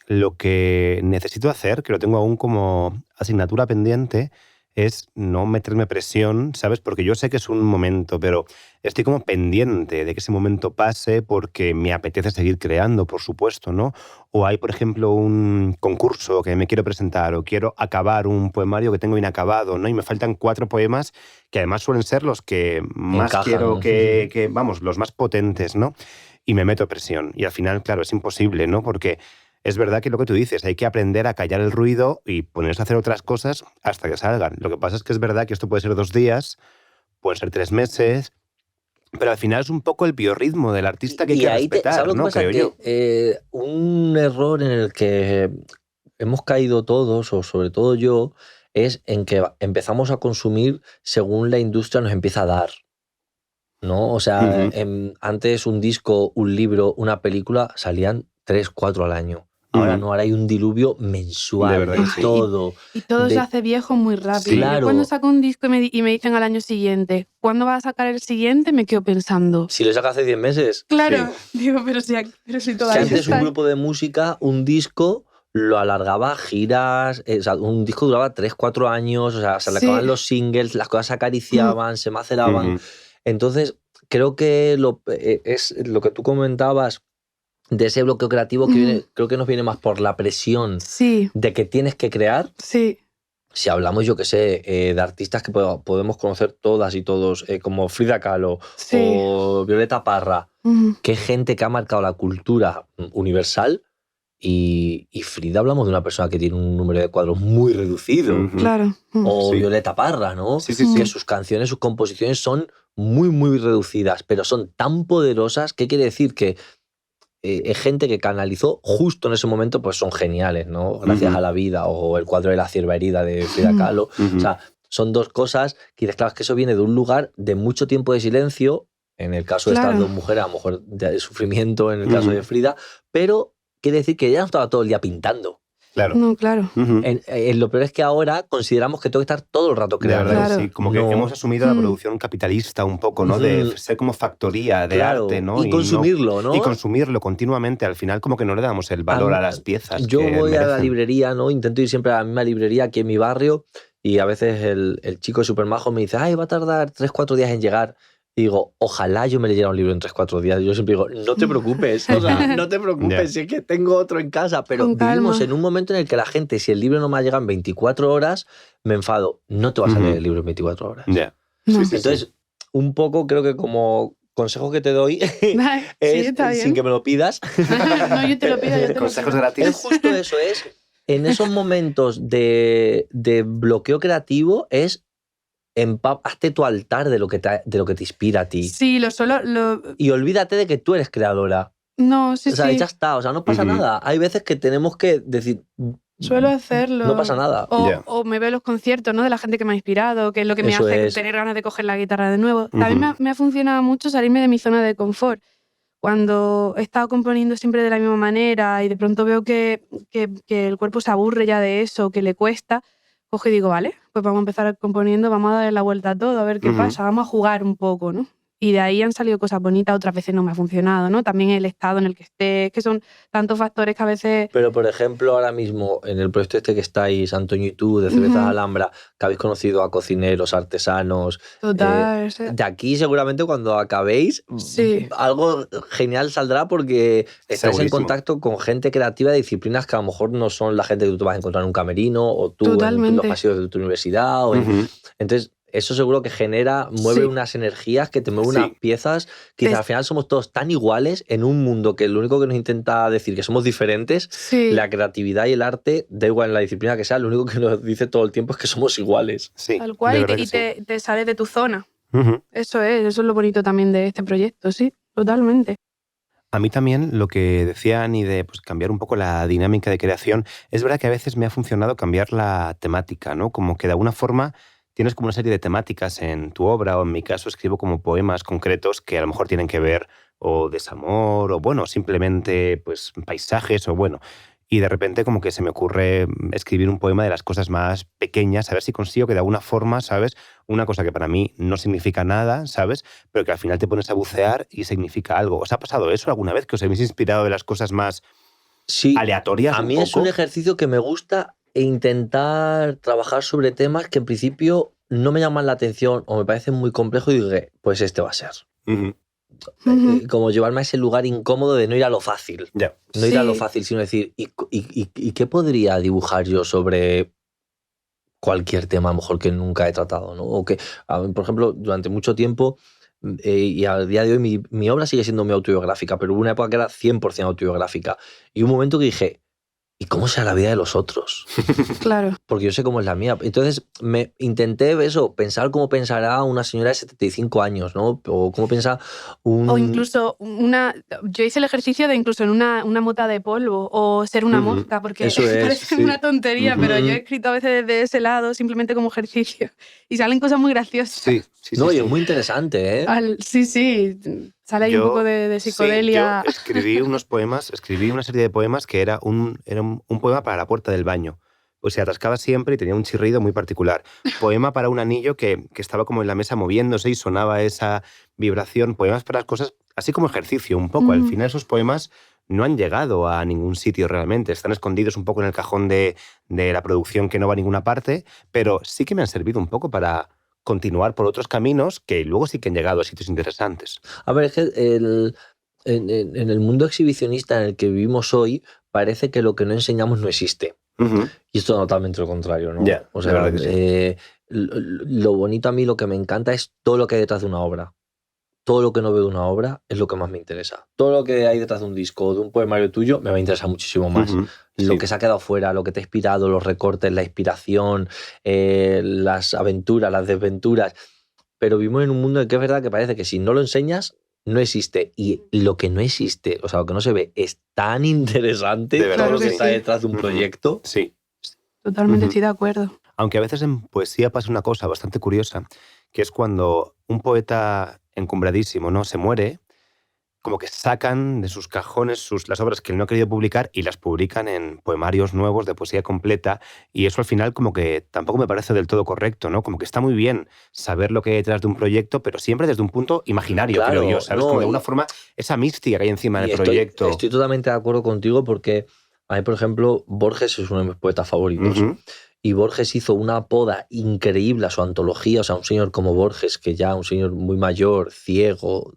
lo que necesito hacer, que lo tengo aún como asignatura pendiente, es no meterme presión, ¿sabes? Porque yo sé que es un momento, pero estoy como pendiente de que ese momento pase porque me apetece seguir creando, por supuesto, ¿no? O hay, por ejemplo, un concurso que me quiero presentar, o quiero acabar un poemario que tengo inacabado, ¿no? Y me faltan 4 poemas que además suelen ser los que más quiero que, vamos, los más potentes, ¿no? Y me meto presión. Y al final, claro, es imposible, ¿no? Porque es verdad que lo que tú dices, hay que aprender a callar el ruido y ponerse a hacer otras cosas hasta que salgan. Lo que pasa es que es verdad que esto puede ser 2 días, pueden ser 3 meses, pero al final es un poco el biorritmo del artista que hay que respetar, ¿no? Creo yo. Un error en el que hemos caído todos, o sobre todo yo, es en que empezamos a consumir según la industria nos empieza a dar, ¿no? O sea, antes un disco, un libro, una película salían 3, 4 al año. Ahora no, ahora hay un diluvio mensual de todo. Y todo se hace viejo muy rápido. Sí, claro. Yo cuando saco un disco y me dicen al año siguiente, ¿cuándo vas a sacar el siguiente? Me quedo pensando. Si lo sacas hace 10 meses. Claro, digo, pero si todavía. Si antes un grupo de música, un disco lo alargaba giras, o sea, un disco duraba 3, 4 años, o sea, se le acababan los singles, las cosas se acariciaban, se maceraban. Entonces, creo que es lo que tú comentabas de ese bloqueo creativo que creo que nos viene más por la presión de que tienes que crear. Sí. Si hablamos, yo que sé, de artistas que podemos conocer todas y todos, como Frida Kahlo o Violeta Parra, qué gente que ha marcado la cultura universal. Y Frida, hablamos de una persona que tiene un número de cuadros muy reducido. Claro. O Violeta Parra, ¿no? Sí. Que sus canciones, sus composiciones son muy, muy reducidas, pero son tan poderosas que quiere decir que gente que canalizó justo en ese momento, pues son geniales, ¿no? Gracias a la vida, o el cuadro de la cierva herida de Frida Kahlo. O sea, son dos cosas que dices, claro, es que eso viene de un lugar de mucho tiempo de silencio, en el caso de estas dos mujeres, a lo mejor de sufrimiento, en el caso de Frida, pero quiere decir que ella no estaba todo el día pintando. Claro. No, claro. Lo peor es que ahora consideramos que tengo que estar todo el rato creando. La verdad, sí, como que hemos asumido la producción capitalista un poco, ¿no? De ser como factoría de arte, ¿no? Y consumirlo, ¿no? Y consumirlo continuamente. Al final como que no le damos el valor a las piezas. Yo que voy merecen. a la librería, ¿no? Intento ir siempre a la misma librería aquí en mi barrio y a veces el chico súper majo me dice, va a tardar 3-4 días en llegar. Y digo, ojalá yo me leyera un libro en 3-4 días. Yo siempre digo, no te preocupes, o sea, no te preocupes, si es que tengo otro en casa. Pero vivimos en un momento en el que la gente, si el libro no me llega en 24 horas, me enfado. No te vas a leer el libro en 24 horas. Entonces, un poco creo que como consejo que te doy es, sin que me lo pidas. No, yo te lo pido. Consejos gratis. Es justo eso, es en esos momentos de bloqueo creativo es hazte tu altar de lo que te inspira a ti. Sí, Y olvídate de que tú eres creadora. No, sí, o sea, ya está, o sea, no pasa nada. Hay veces que tenemos que decir... Suelo hacerlo. No pasa nada. O me veo los conciertos, ¿no? De la gente que me ha inspirado, que es lo que me hace tener ganas de coger la guitarra de nuevo. También me ha funcionado mucho salirme de mi zona de confort. Cuando he estado componiendo siempre de la misma manera y de pronto veo que el cuerpo se aburre ya de eso, que le cuesta, cojo y digo, vale, pues vamos a empezar componiendo, vamos a darle la vuelta a todo, a ver qué pasa, vamos a jugar un poco, ¿no? Y de ahí han salido cosas bonitas, otras veces no me ha funcionado, ¿no? También el estado en el que estés, que son tantos factores que a veces... Pero, por ejemplo, ahora mismo, en el proyecto este que estáis, Antonio y tú, de Cervezas Alhambra, que habéis conocido a cocineros, artesanos... Total. De aquí, seguramente, cuando acabéis, algo genial saldrá porque estáis en contacto con gente creativa de disciplinas que a lo mejor no son la gente que tú te vas a encontrar en un camerino o tú en los pasillos de tu universidad. Entonces... Eso seguro que mueve unas energías, que te mueve unas piezas. Quizás al final somos todos tan iguales en un mundo que lo único que nos intenta decir que somos diferentes, la creatividad y el arte, da igual en la disciplina que sea, lo único que nos dice todo el tiempo es que somos iguales. Tal cual, y te sales de tu zona. Eso es lo bonito también de este proyecto, sí, totalmente. A mí también lo que decía Ani de cambiar un poco la dinámica de creación, es verdad que a veces me ha funcionado cambiar la temática, ¿no? Como que de alguna forma... Tienes como una serie de temáticas en tu obra, o en mi caso escribo como poemas concretos que a lo mejor tienen que ver o desamor, o bueno, simplemente pues paisajes, o bueno. Y de repente como que se me ocurre escribir un poema de las cosas más pequeñas, a ver si consigo que de alguna forma, ¿sabes? Una cosa que para mí no significa nada, ¿sabes? Pero que al final te pones a bucear y significa algo. ¿Os ha pasado eso alguna vez? ¿Que os habéis inspirado de las cosas más aleatorias? A mí es un ejercicio que me gusta intentar trabajar sobre temas que en principio no me llaman la atención o me parecen muy complejos y digo, pues este va a ser. Como llevarme a ese lugar incómodo de no ir a lo fácil. No ir a lo fácil, sino decir, ¿y qué podría dibujar yo sobre cualquier tema a lo mejor que nunca he tratado, ¿no? O que, por ejemplo, durante mucho tiempo, y al día de hoy mi obra sigue siendo muy autobiográfica, pero hubo una época que era 100% autobiográfica. Y un momento que dije, ¿y cómo será la vida de los otros? Claro. Porque yo sé cómo es la mía. Entonces me intenté pensar cómo pensará una señora de 75 años, ¿no? O cómo piensa un... O incluso yo hice el ejercicio de incluso en una mota de polvo o ser una mosca, porque parece una tontería, pero yo he escrito a veces desde ese lado simplemente como ejercicio y salen cosas muy graciosas. Y es muy interesante, ¿eh? Sí. Sale ahí un poco de psicodelia. Yo escribí una serie de poemas que era un poema para la puerta del baño. Pues se atascaba siempre y tenía un chirrido muy particular. Poema para un anillo que estaba como en la mesa moviéndose y sonaba esa vibración. Poemas para las cosas, así como ejercicio un poco. Al final esos poemas no han llegado a ningún sitio realmente. Están escondidos un poco en el cajón de la producción que no va a ninguna parte, pero sí que me han servido un poco para continuar por otros caminos que luego sí que han llegado a sitios interesantes. A ver, es que en el mundo exhibicionista en el que vivimos hoy parece que lo que no enseñamos no existe. Y esto es totalmente lo contrario, ¿no? O sea, lo bonito a mí, lo que me encanta es todo lo que hay detrás de una obra. todo lo que no veo de una obra es lo que más me interesa. Todo lo que hay detrás de un disco o de un poemario tuyo me va a interesar muchísimo más. Lo que se ha quedado fuera, lo que te ha inspirado, los recortes, la inspiración, las aventuras, las desventuras. Pero vivimos en un mundo en que es verdad que parece que si no lo enseñas, no existe. Y lo que no existe, o sea, lo que no se ve, es tan interesante De verdad, todo lo que sí. está detrás de un proyecto. Sí. Totalmente estoy de acuerdo. Aunque a veces en poesía pasa una cosa bastante curiosa, que es cuando un poeta encumbradísimo, ¿no?, se muere, como que sacan de sus cajones las obras que él no ha querido publicar y las publican en poemarios nuevos de poesía completa, y eso al final como que tampoco me parece del todo correcto, ¿no? Como que está muy bien saber lo que hay detrás de un proyecto, pero siempre desde un punto imaginario, Claro, creo yo, ¿sabes? no, como de y- alguna forma esa mística que hay encima del Y proyecto. estoy totalmente de acuerdo contigo porque a mí, por ejemplo, Borges es uno de mis poetas favoritos. Ujú. Y Borges hizo una poda increíble a su antología. O sea, un señor como Borges, que ya un señor muy mayor, ciego,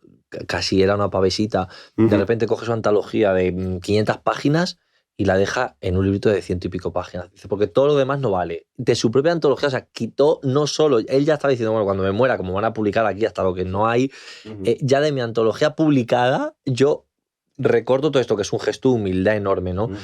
casi era una pavesita, de Ujú. repente coge su antología de 500 páginas y la deja en un librito de 100 y pico páginas. Dice, porque todo lo demás no vale. De su propia antología, o sea, quitó no solo... Él ya estaba diciendo, bueno, cuando me muera, como van a publicar aquí hasta lo que no hay, ya de mi antología publicada, yo recorto todo esto, que es un gesto de humildad enorme, ¿no? Ujú.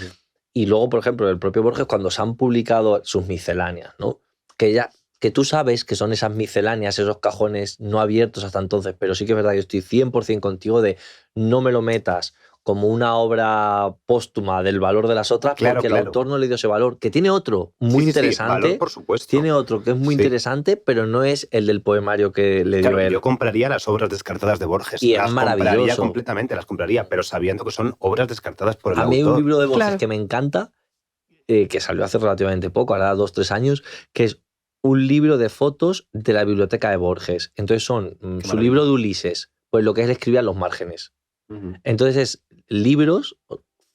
Y luego, por ejemplo, el propio Borges, cuando se han publicado sus misceláneas, ¿no? Que tú sabes que son esas misceláneas, esos cajones no abiertos hasta entonces, pero sí que es verdad que estoy 100% contigo de no me lo metas como una obra póstuma del valor de las otras, Claro, porque el claro. autor no le dio ese valor, que tiene otro muy Sí, sí, sí, interesante, valor, por supuesto. tiene otro que es muy Sí. interesante, pero no es el del poemario que le dio Claro, él. yo compraría las obras descartadas de Borges. Y es las compraría maravilloso. completamente, las compraría, pero sabiendo que son obras descartadas por el A mí hay un autor. libro de Borges Claro. que me encanta, que salió hace relativamente poco, ahora 2-3 años, que es un libro de fotos de la biblioteca de Borges. Entonces son su maravilla. libro de Ulises, pues lo que él escribía en los márgenes. Ujú. Entonces es libros,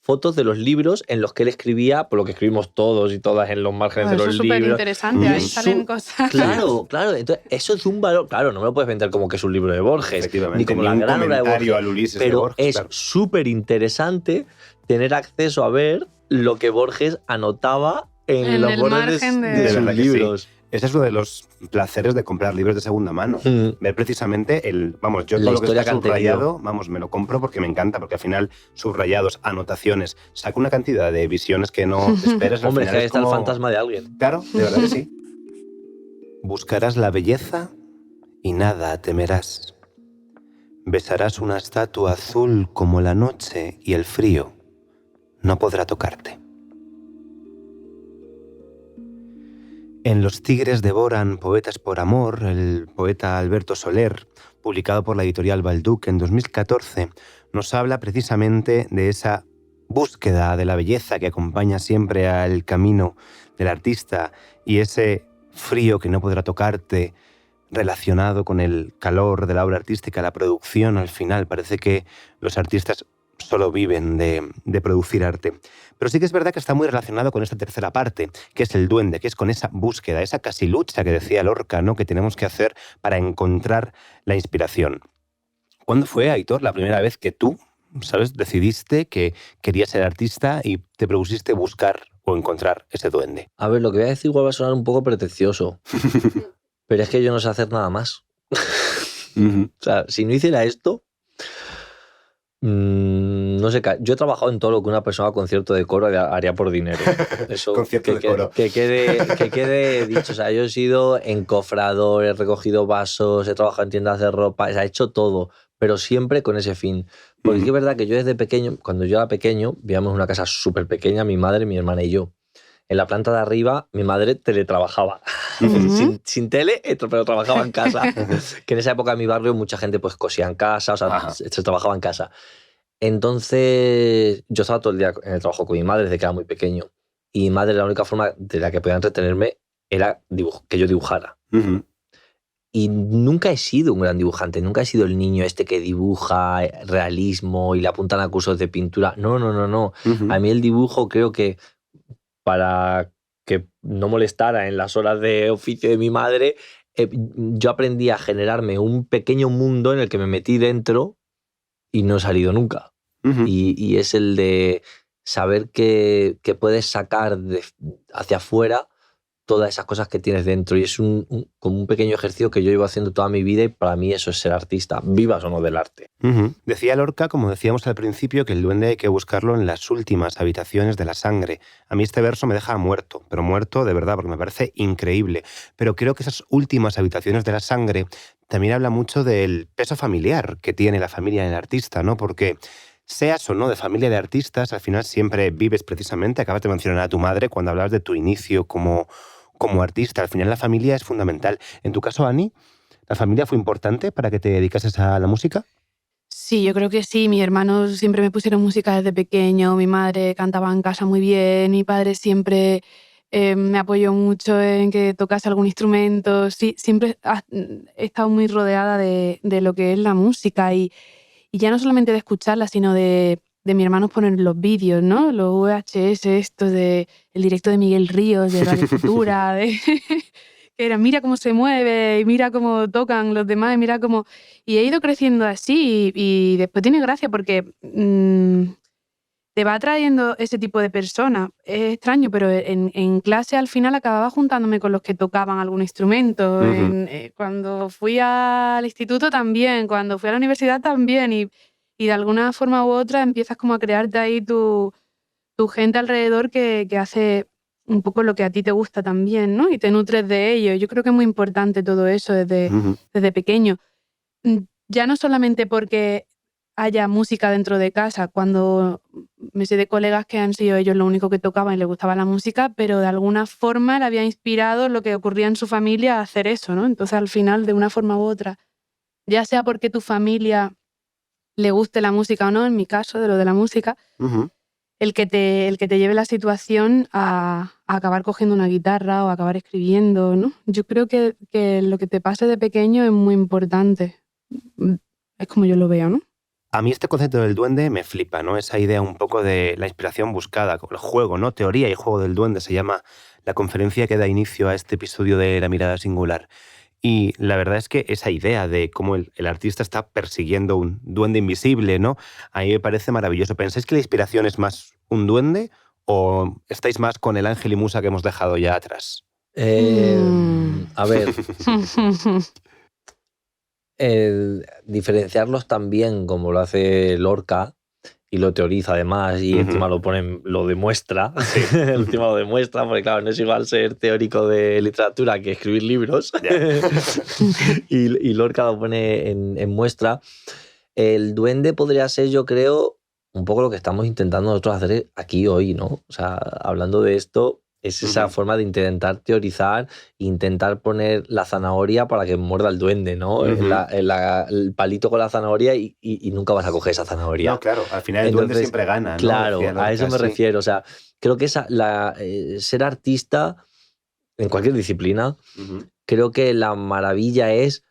fotos de los libros en los que él escribía, por lo que escribimos todos y todas en los márgenes de Eso los es súper libros. interesante. Ahí Mm. salen cosas. Claro, claro. Entonces, eso es un valor. Claro, no me lo puedes vender como que es un libro de Borges, Efectivamente, ni como la un gran obra de comentario Borges. al Ulises de Pero Borges, es claro. súper interesante tener acceso a ver lo que Borges anotaba en los el bordes margen de de- sus verdad que sí. libros. Ese es uno de los placeres de comprar libros de segunda mano. Ver precisamente yo La todo lo que historia está que han tenido. subrayado, me lo compro porque me encanta, porque al final subrayados, anotaciones, saco una cantidad de visiones que no te esperas. al Hombre, final que ahí es está el como- fantasma de alguien. Claro, de verdad que sí. Buscarás la belleza y nada temerás. Besarás una estatua azul como la noche y el frío no podrá tocarte. En Los tigres devoran poetas por amor, el poeta Alberto Soler, publicado por la editorial Balduc en 2014, nos habla precisamente de esa búsqueda de la belleza que acompaña siempre al camino del artista y ese frío que no podrá tocarte relacionado con el calor de la obra artística, la producción al final. Parece que los artistas solo viven de producir arte. Pero sí que es verdad que está muy relacionado con esta tercera parte, que es el duende, que es con esa búsqueda, esa casi lucha que decía Lorca, ¿no?, que tenemos que hacer para encontrar la inspiración. ¿Cuándo fue, Aitor, la primera vez que tú, sabes, decidiste que querías ser artista y te propusiste buscar o encontrar ese duende? A ver, lo que voy a decir igual va a sonar un poco pretencioso, pero es que yo no sé hacer nada más. O sea, si no hiciera esto, no sé, yo he trabajado en todo lo que una persona con concierto de coro haría por dinero. Eso Concierto de coro. que quede dicho. O sea, yo he sido encofrador, he recogido vasos, he trabajado en tiendas de ropa, o sea, he hecho todo, pero siempre con ese fin. Porque es verdad que yo desde pequeño, cuando yo era pequeño, vivíamos en una casa súper pequeña, mi madre, mi hermana y yo. En la planta de arriba, mi madre teletrabajaba. sin tele, pero trabajaba en casa. Que en esa época en mi barrio mucha gente pues cosía en casa, o sea, Ajá. se trabajaba en casa. Entonces, yo estaba todo el día en el trabajo con mi madre desde que era muy pequeño. Y mi madre, la única forma de la que podía entretenerme era que yo dibujara. Y nunca he sido un gran dibujante, nunca he sido el niño este que dibuja realismo y le apuntan a cursos de pintura. No. A mí el dibujo creo que para que no molestara en las horas de oficio de mi madre, yo aprendí a generarme un pequeño mundo en el que me metí dentro y no he salido nunca. Y es el de saber que puedes sacar hacia afuera todas esas cosas que tienes dentro y es como un pequeño ejercicio que yo llevo haciendo toda mi vida y para mí eso es ser artista, vivas o no del arte. Decía Lorca, como decíamos al principio, que el duende hay que buscarlo en las últimas habitaciones de la sangre. A mí este verso me deja muerto, pero muerto de verdad, porque me parece increíble. Pero creo que esas últimas habitaciones de la sangre también habla mucho del peso familiar que tiene la familia en el artista, ¿no? Porque seas o no de familia de artistas, al final siempre vives precisamente, acabas de mencionar a tu madre cuando hablabas de tu inicio como artista. Al final la familia es fundamental. En tu caso, Ani, ¿la familia fue importante para que te dedicases a la música? Sí, yo creo que sí. Mis hermanos siempre me pusieron música desde pequeño. Mi madre cantaba en casa muy bien. Mi padre siempre me apoyó mucho en que tocase algún instrumento. Sí, siempre he estado muy rodeada de lo que es la música y ya no solamente de escucharla, sino de mis hermanos poner los vídeos, ¿no? Los VHS, estos de el directo de Miguel Ríos, de Radio Futura, que era mira cómo se mueve y mira cómo tocan los demás y mira cómo... Y he ido creciendo así y después tiene gracia porque te va atrayendo ese tipo de personas. Es extraño, pero en clase al final acababa juntándome con los que tocaban algún instrumento. Cuando fui al instituto también, cuando fui a la universidad también y de alguna forma u otra empiezas como a crearte ahí tu gente alrededor que hace un poco lo que a ti te gusta también, ¿no? Y te nutres de ello. Yo creo que es muy importante todo eso desde pequeño. Ya no solamente porque haya música dentro de casa, cuando me sé de colegas que han sido ellos lo único que tocaban y les gustaba la música, pero de alguna forma le había inspirado lo que ocurría en su familia a hacer eso, ¿no? Entonces al final, de una forma u otra, ya sea porque tu familia le guste la música o no, en mi caso, de lo de la música, el que te lleve la situación a acabar cogiendo una guitarra o a acabar escribiendo, ¿no? Yo creo que lo que te pase de pequeño es muy importante. Es como yo lo veo, ¿no? A mí este concepto del duende me flipa, ¿no? Esa idea un poco de la inspiración buscada, el juego, ¿no? Teoría y juego del duende se llama la conferencia que da inicio a este episodio de La mirada singular. Y la verdad es que esa idea de cómo el artista está persiguiendo un duende invisible, ¿no? A mí me parece maravilloso. ¿Pensáis que la inspiración es más un duende o estáis más con el ángel y musa que hemos dejado ya atrás? A ver... diferenciarlos también como lo hace Lorca y lo teoriza además y encima lo demuestra, encima lo demuestra, porque claro, no es igual ser teórico de literatura que escribir libros. y Lorca lo pone en muestra. El duende podría ser, yo creo, un poco lo que estamos intentando nosotros hacer aquí hoy, ¿no? O sea, hablando de esto, es esa forma de intentar teorizar, intentar poner la zanahoria para que muerda el duende, ¿no? El palito con la zanahoria y nunca vas a coger esa zanahoria. No, claro, al final el duende siempre gana, ¿no? Claro, a eso me refiero. O sea, creo que ser artista en cualquier disciplina, creo que la maravilla es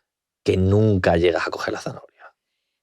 que nunca llegas a coger la zanahoria.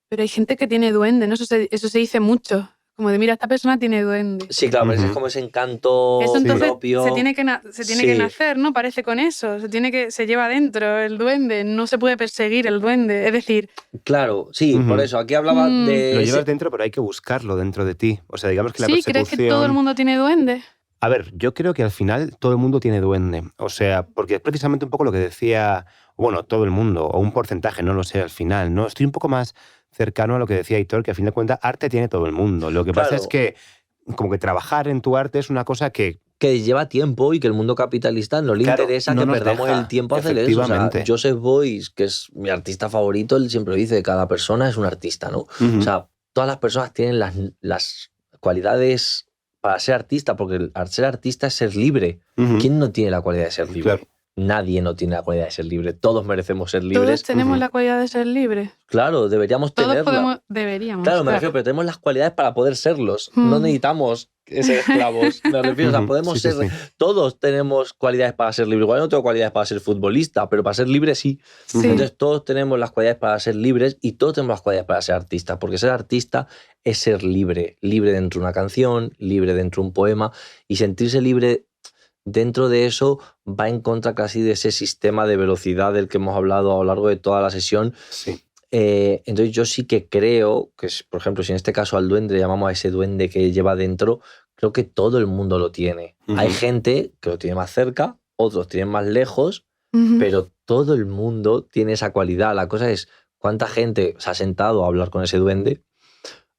Pero hay gente que tiene duende, ¿no? Eso se dice mucho. Como de, mira, esta persona tiene duende. Sí, claro, pero es como ese encanto eso entonces propio. Se tiene que nacer, ¿no? Parece con eso. Se lleva dentro el duende. No se puede perseguir el duende. Es decir... Claro, sí, por eso. Aquí hablaba de... Lo llevas dentro, pero hay que buscarlo dentro de ti. O sea, digamos que la persecución... ¿Sí? ¿Crees que todo el mundo tiene duende? A ver, yo creo que al final todo el mundo tiene duende. O sea, porque es precisamente un poco lo que decía... Bueno, todo el mundo, o un porcentaje, no lo sé, al final, ¿no? Estoy un poco más cercano a lo que decía Aitor, que a fin de cuentas arte tiene todo el mundo. Lo que pasa es que como que trabajar en tu arte es una cosa que lleva tiempo y que el mundo capitalista no le interesa que perdamos el tiempo a hacer eso. O sea, Joseph Beuys, que es mi artista favorito, él siempre dice que cada persona es un artista, ¿no? O sea, todas las personas tienen las cualidades para ser artista, porque ser artista es ser libre. ¿Quién no tiene la cualidad de ser libre? Claro. Nadie no tiene la cualidad de ser libre. Todos merecemos ser libres. Todos tenemos la cualidad de ser libres. Claro, deberíamos tenerla. Deberíamos. Claro, me refiero, pero tenemos las cualidades para poder serlos. No necesitamos ser esclavos. Me refiero, o sea, podemos ser... Todos tenemos cualidades para ser libres. Igual no tengo cualidades para ser futbolista, pero para ser libre sí. Entonces todos tenemos las cualidades para ser libres y todos tenemos las cualidades para ser artistas, porque ser artista es ser libre. Libre dentro de una canción, libre dentro de un poema, y sentirse libre dentro de eso va en contra casi de ese sistema de velocidad del que hemos hablado a lo largo de toda la sesión. Sí. Entonces yo sí que creo que, por ejemplo, si en este caso al duende le llamamos a ese duende que lleva dentro, creo que todo el mundo lo tiene. Hay gente que lo tiene más cerca, otros tienen más lejos, pero todo el mundo tiene esa cualidad. La cosa es cuánta gente se ha sentado a hablar con ese duende,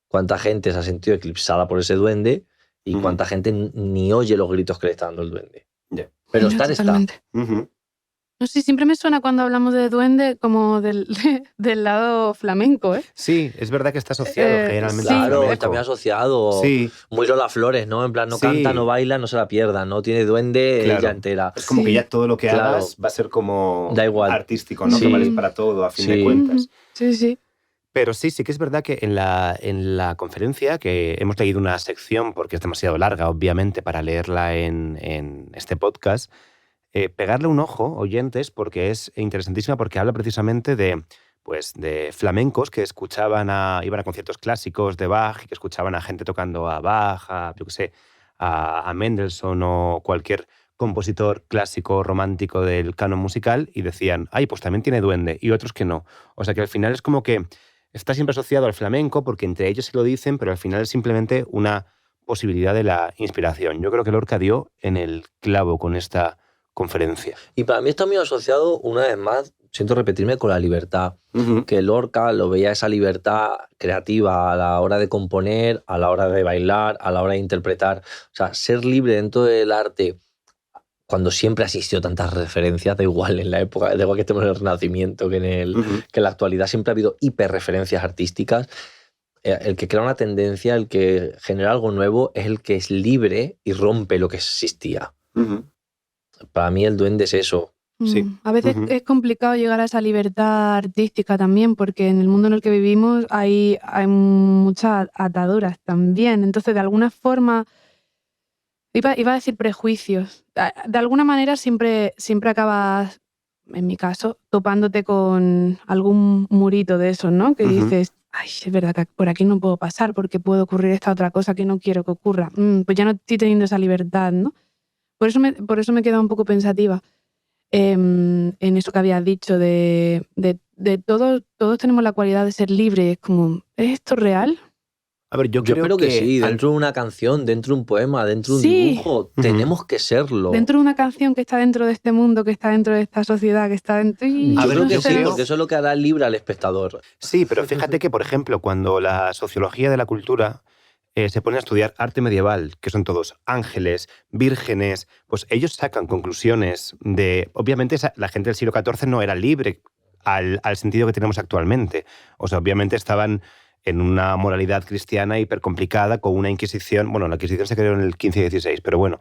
cuánta gente se ha sentido eclipsada por ese duende y cuánta gente ni oye los gritos que le está dando el duende. Yeah. Pero estar está. No sé, siempre me suena cuando hablamos de duende como del lado flamenco, ¿eh? Sí, es verdad que está asociado generalmente al Claro, flamenco. está bien asociado. Sí. Muy Lola Flores, ¿no? En plan, no canta, no baila, no se la pierda, no tiene duende ella entera. Es como que ya todo lo que hagas va a ser como da igual. Artístico, ¿no? Que vales para todo, a fin de cuentas. Sí. Pero sí que es verdad que en la conferencia, que hemos leído una sección, porque es demasiado larga, obviamente, para leerla en este podcast, pegarle un ojo, oyentes, porque es interesantísima, porque habla precisamente de flamencos que iban a conciertos clásicos de Bach y que escuchaban a gente tocando a Bach, a Mendelssohn o cualquier compositor clásico romántico del canon musical y decían, ay, pues también tiene duende, y otros que no. O sea que al final es como que está siempre asociado al flamenco porque entre ellos se lo dicen, pero al final es simplemente una posibilidad de la inspiración. Yo creo que Lorca dio en el clavo con esta conferencia. Y para mí está muy asociado, una vez más, siento repetirme, con la libertad. Que Lorca lo veía esa libertad creativa a la hora de componer, a la hora de bailar, a la hora de interpretar. O sea, ser libre dentro del arte, cuando siempre ha existido tantas referencias, da igual en la época, da igual que estemos en el Renacimiento, que en la actualidad siempre ha habido hiperreferencias artísticas. El que crea una tendencia, el que genera algo nuevo, es el que es libre y rompe lo que existía. Para mí el duende es eso. Sí. A veces es complicado llegar a esa libertad artística también, porque en el mundo en el que vivimos hay muchas ataduras también. Entonces, de alguna forma, iba a decir prejuicios. De alguna manera siempre acabas, en mi caso, topándote con algún murito de esos, ¿no? Que dices, ay, es verdad que por aquí no puedo pasar porque puede ocurrir esta otra cosa que no quiero que ocurra. Pues ya no estoy teniendo esa libertad, ¿no? Por eso me he quedado un poco pensativa en eso que habías dicho de todos tenemos la cualidad de ser libres. Como, ¿es esto real? A ver, yo creo que sí, dentro de una canción, dentro de un poema, dentro de un dibujo, tenemos que serlo. Dentro de una canción que está dentro de este mundo, que está dentro de esta sociedad, que está dentro... Yo creo que sí, porque eso es lo que hará libre al espectador. Sí, pero fíjate que, por ejemplo, cuando la sociología de la cultura se pone a estudiar arte medieval, que son todos ángeles, vírgenes, pues ellos sacan conclusiones de... Obviamente la gente del siglo XIV no era libre al sentido que tenemos actualmente. O sea, obviamente estaban en una moralidad cristiana hipercomplicada con una Inquisición. Bueno, la Inquisición se creó en el XV y XVI, pero bueno,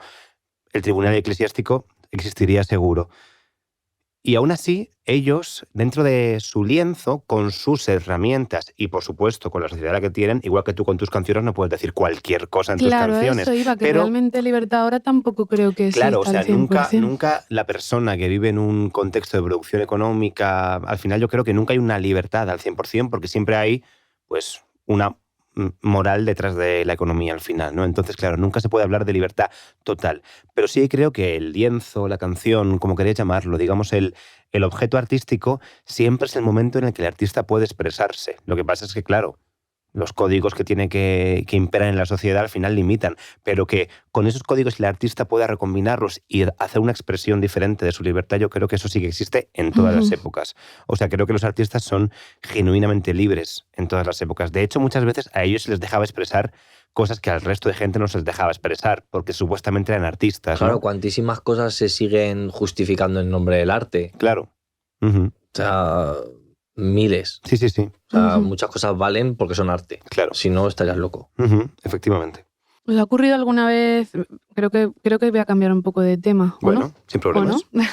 el tribunal eclesiástico existiría seguro. Y aún así, ellos, dentro de su lienzo, con sus herramientas y, por supuesto, con la sociedad a la que tienen, igual que tú con tus canciones no puedes decir cualquier cosa en tus canciones. Claro, eso iba, que realmente libertad ahora tampoco creo que sea. Claro, o sea, nunca la persona que vive en un contexto de producción económica, al final yo creo que nunca hay una libertad al 100%, porque siempre hay, pues, una moral detrás de la economía al final, ¿no? Entonces, claro, nunca se puede hablar de libertad total. Pero sí creo que el lienzo, la canción, como queréis llamarlo, digamos, el objeto artístico, siempre es el momento en el que el artista puede expresarse. Lo que pasa es que, claro, los códigos que tiene que imperan en la sociedad al final limitan, pero que con esos códigos el artista pueda recombinarlos y hacer una expresión diferente de su libertad, yo creo que eso sí que existe en todas las épocas. O sea, creo que los artistas son genuinamente libres en todas las épocas. De hecho, muchas veces a ellos se les dejaba expresar cosas que al resto de gente no se les dejaba expresar, porque supuestamente eran artistas. Claro, ¿no? cuantísimas cosas se siguen justificando en nombre del arte. Claro. O sea, miles. Sí. O sea, muchas cosas valen porque son arte. Claro. Si no, estarías loco. Efectivamente. ¿Os ha ocurrido alguna vez, creo que voy a cambiar un poco de tema, bueno, ¿no? Sin problemas. ¿O no?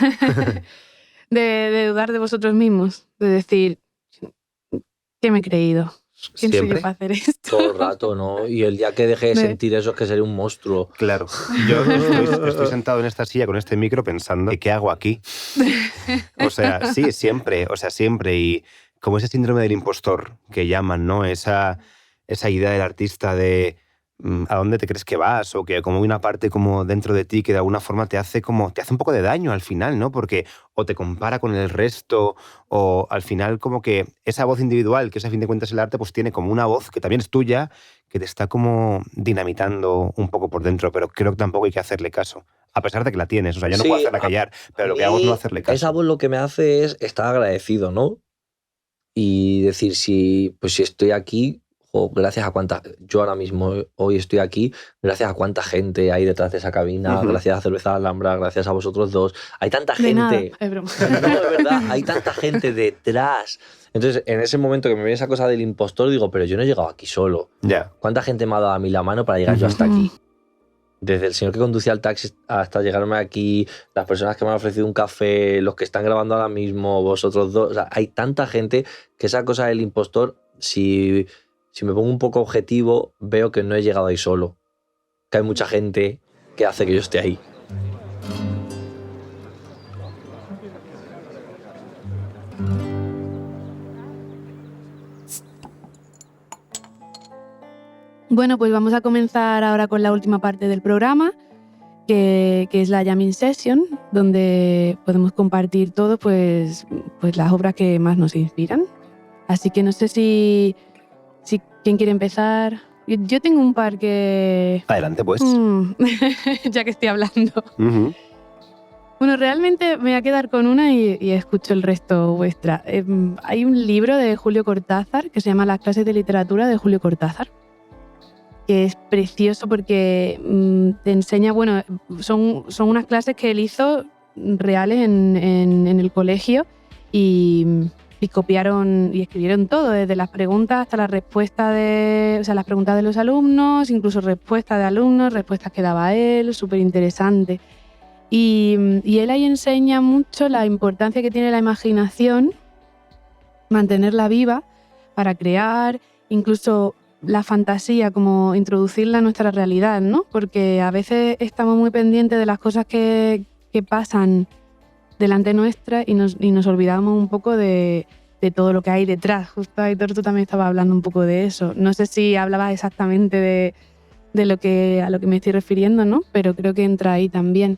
de dudar de vosotros mismos, de decir, ¿qué me he creído? ¿Quién soy yo para hacer esto? Todo el rato, ¿no? Y el día que deje de sentir eso es que seré un monstruo. Claro. Yo estoy sentado en esta silla con este micro pensando, ¿qué hago aquí? O sea, sí, siempre. O sea, siempre. Y como ese síndrome del impostor que llaman, ¿no? Esa idea del artista de a dónde te crees que vas, o que como hay una parte como dentro de ti que de alguna forma te hace un poco de daño al final, ¿no? Porque o te compara con el resto, o al final como que esa voz individual, que es a fin de cuentas el arte, pues tiene como una voz que también es tuya, que te está como dinamitando un poco por dentro, pero creo que tampoco hay que hacerle caso. A pesar de que la tienes, o sea, yo no puedo hacerla callar, pero lo que hago es no hacerle caso. Esa voz lo que me hace es estar agradecido, ¿no? Y decir, si estoy aquí, gracias a cuánta... Yo ahora mismo, hoy estoy aquí, gracias a cuánta gente hay detrás de esa cabina, gracias a Cerveza Alhambra, gracias a vosotros dos. Hay tanta gente... Nada, es broma. No, es verdad, hay tanta gente detrás. Entonces, en ese momento que me viene esa cosa del impostor, digo, pero yo no he llegado aquí solo. Ya. ¿Cuánta gente me ha dado a mí la mano para llegar yo hasta aquí? Desde el señor que conducía el taxi hasta llegarme aquí, las personas que me han ofrecido un café, los que están grabando ahora mismo, vosotros dos. O sea, hay tanta gente que esa cosa del impostor, si me pongo un poco objetivo, veo que no he llegado ahí solo. Que hay mucha gente que hace que yo esté ahí. Bueno, pues vamos a comenzar ahora con la última parte del programa, que es la Jamming Session, donde podemos compartir todo, pues las obras que más nos inspiran. Así que no sé si quién quiere empezar. Yo tengo un par que... Adelante, pues. Ya que estoy hablando. Bueno, realmente me voy a quedar con una y escucho el resto vuestra. Hay un libro de Julio Cortázar que se llama Las clases de literatura de Julio Cortázar, que es precioso porque te enseña, bueno, son unas clases que él hizo reales en el colegio y copiaron y escribieron todo, desde las preguntas hasta las respuestas las preguntas de los alumnos, incluso respuestas de alumnos, respuestas que daba él, súper interesante. Y él ahí enseña mucho la importancia que tiene la imaginación, mantenerla viva para crear, incluso la fantasía, como introducirla a nuestra realidad, ¿no? Porque a veces estamos muy pendientes de las cosas que pasan delante nuestra y nos olvidamos un poco de todo lo que hay detrás. Justo Aitor, tú también estabas hablando un poco de eso. No sé si hablabas exactamente de a lo que me estoy refiriendo, ¿no? Pero creo que entra ahí también.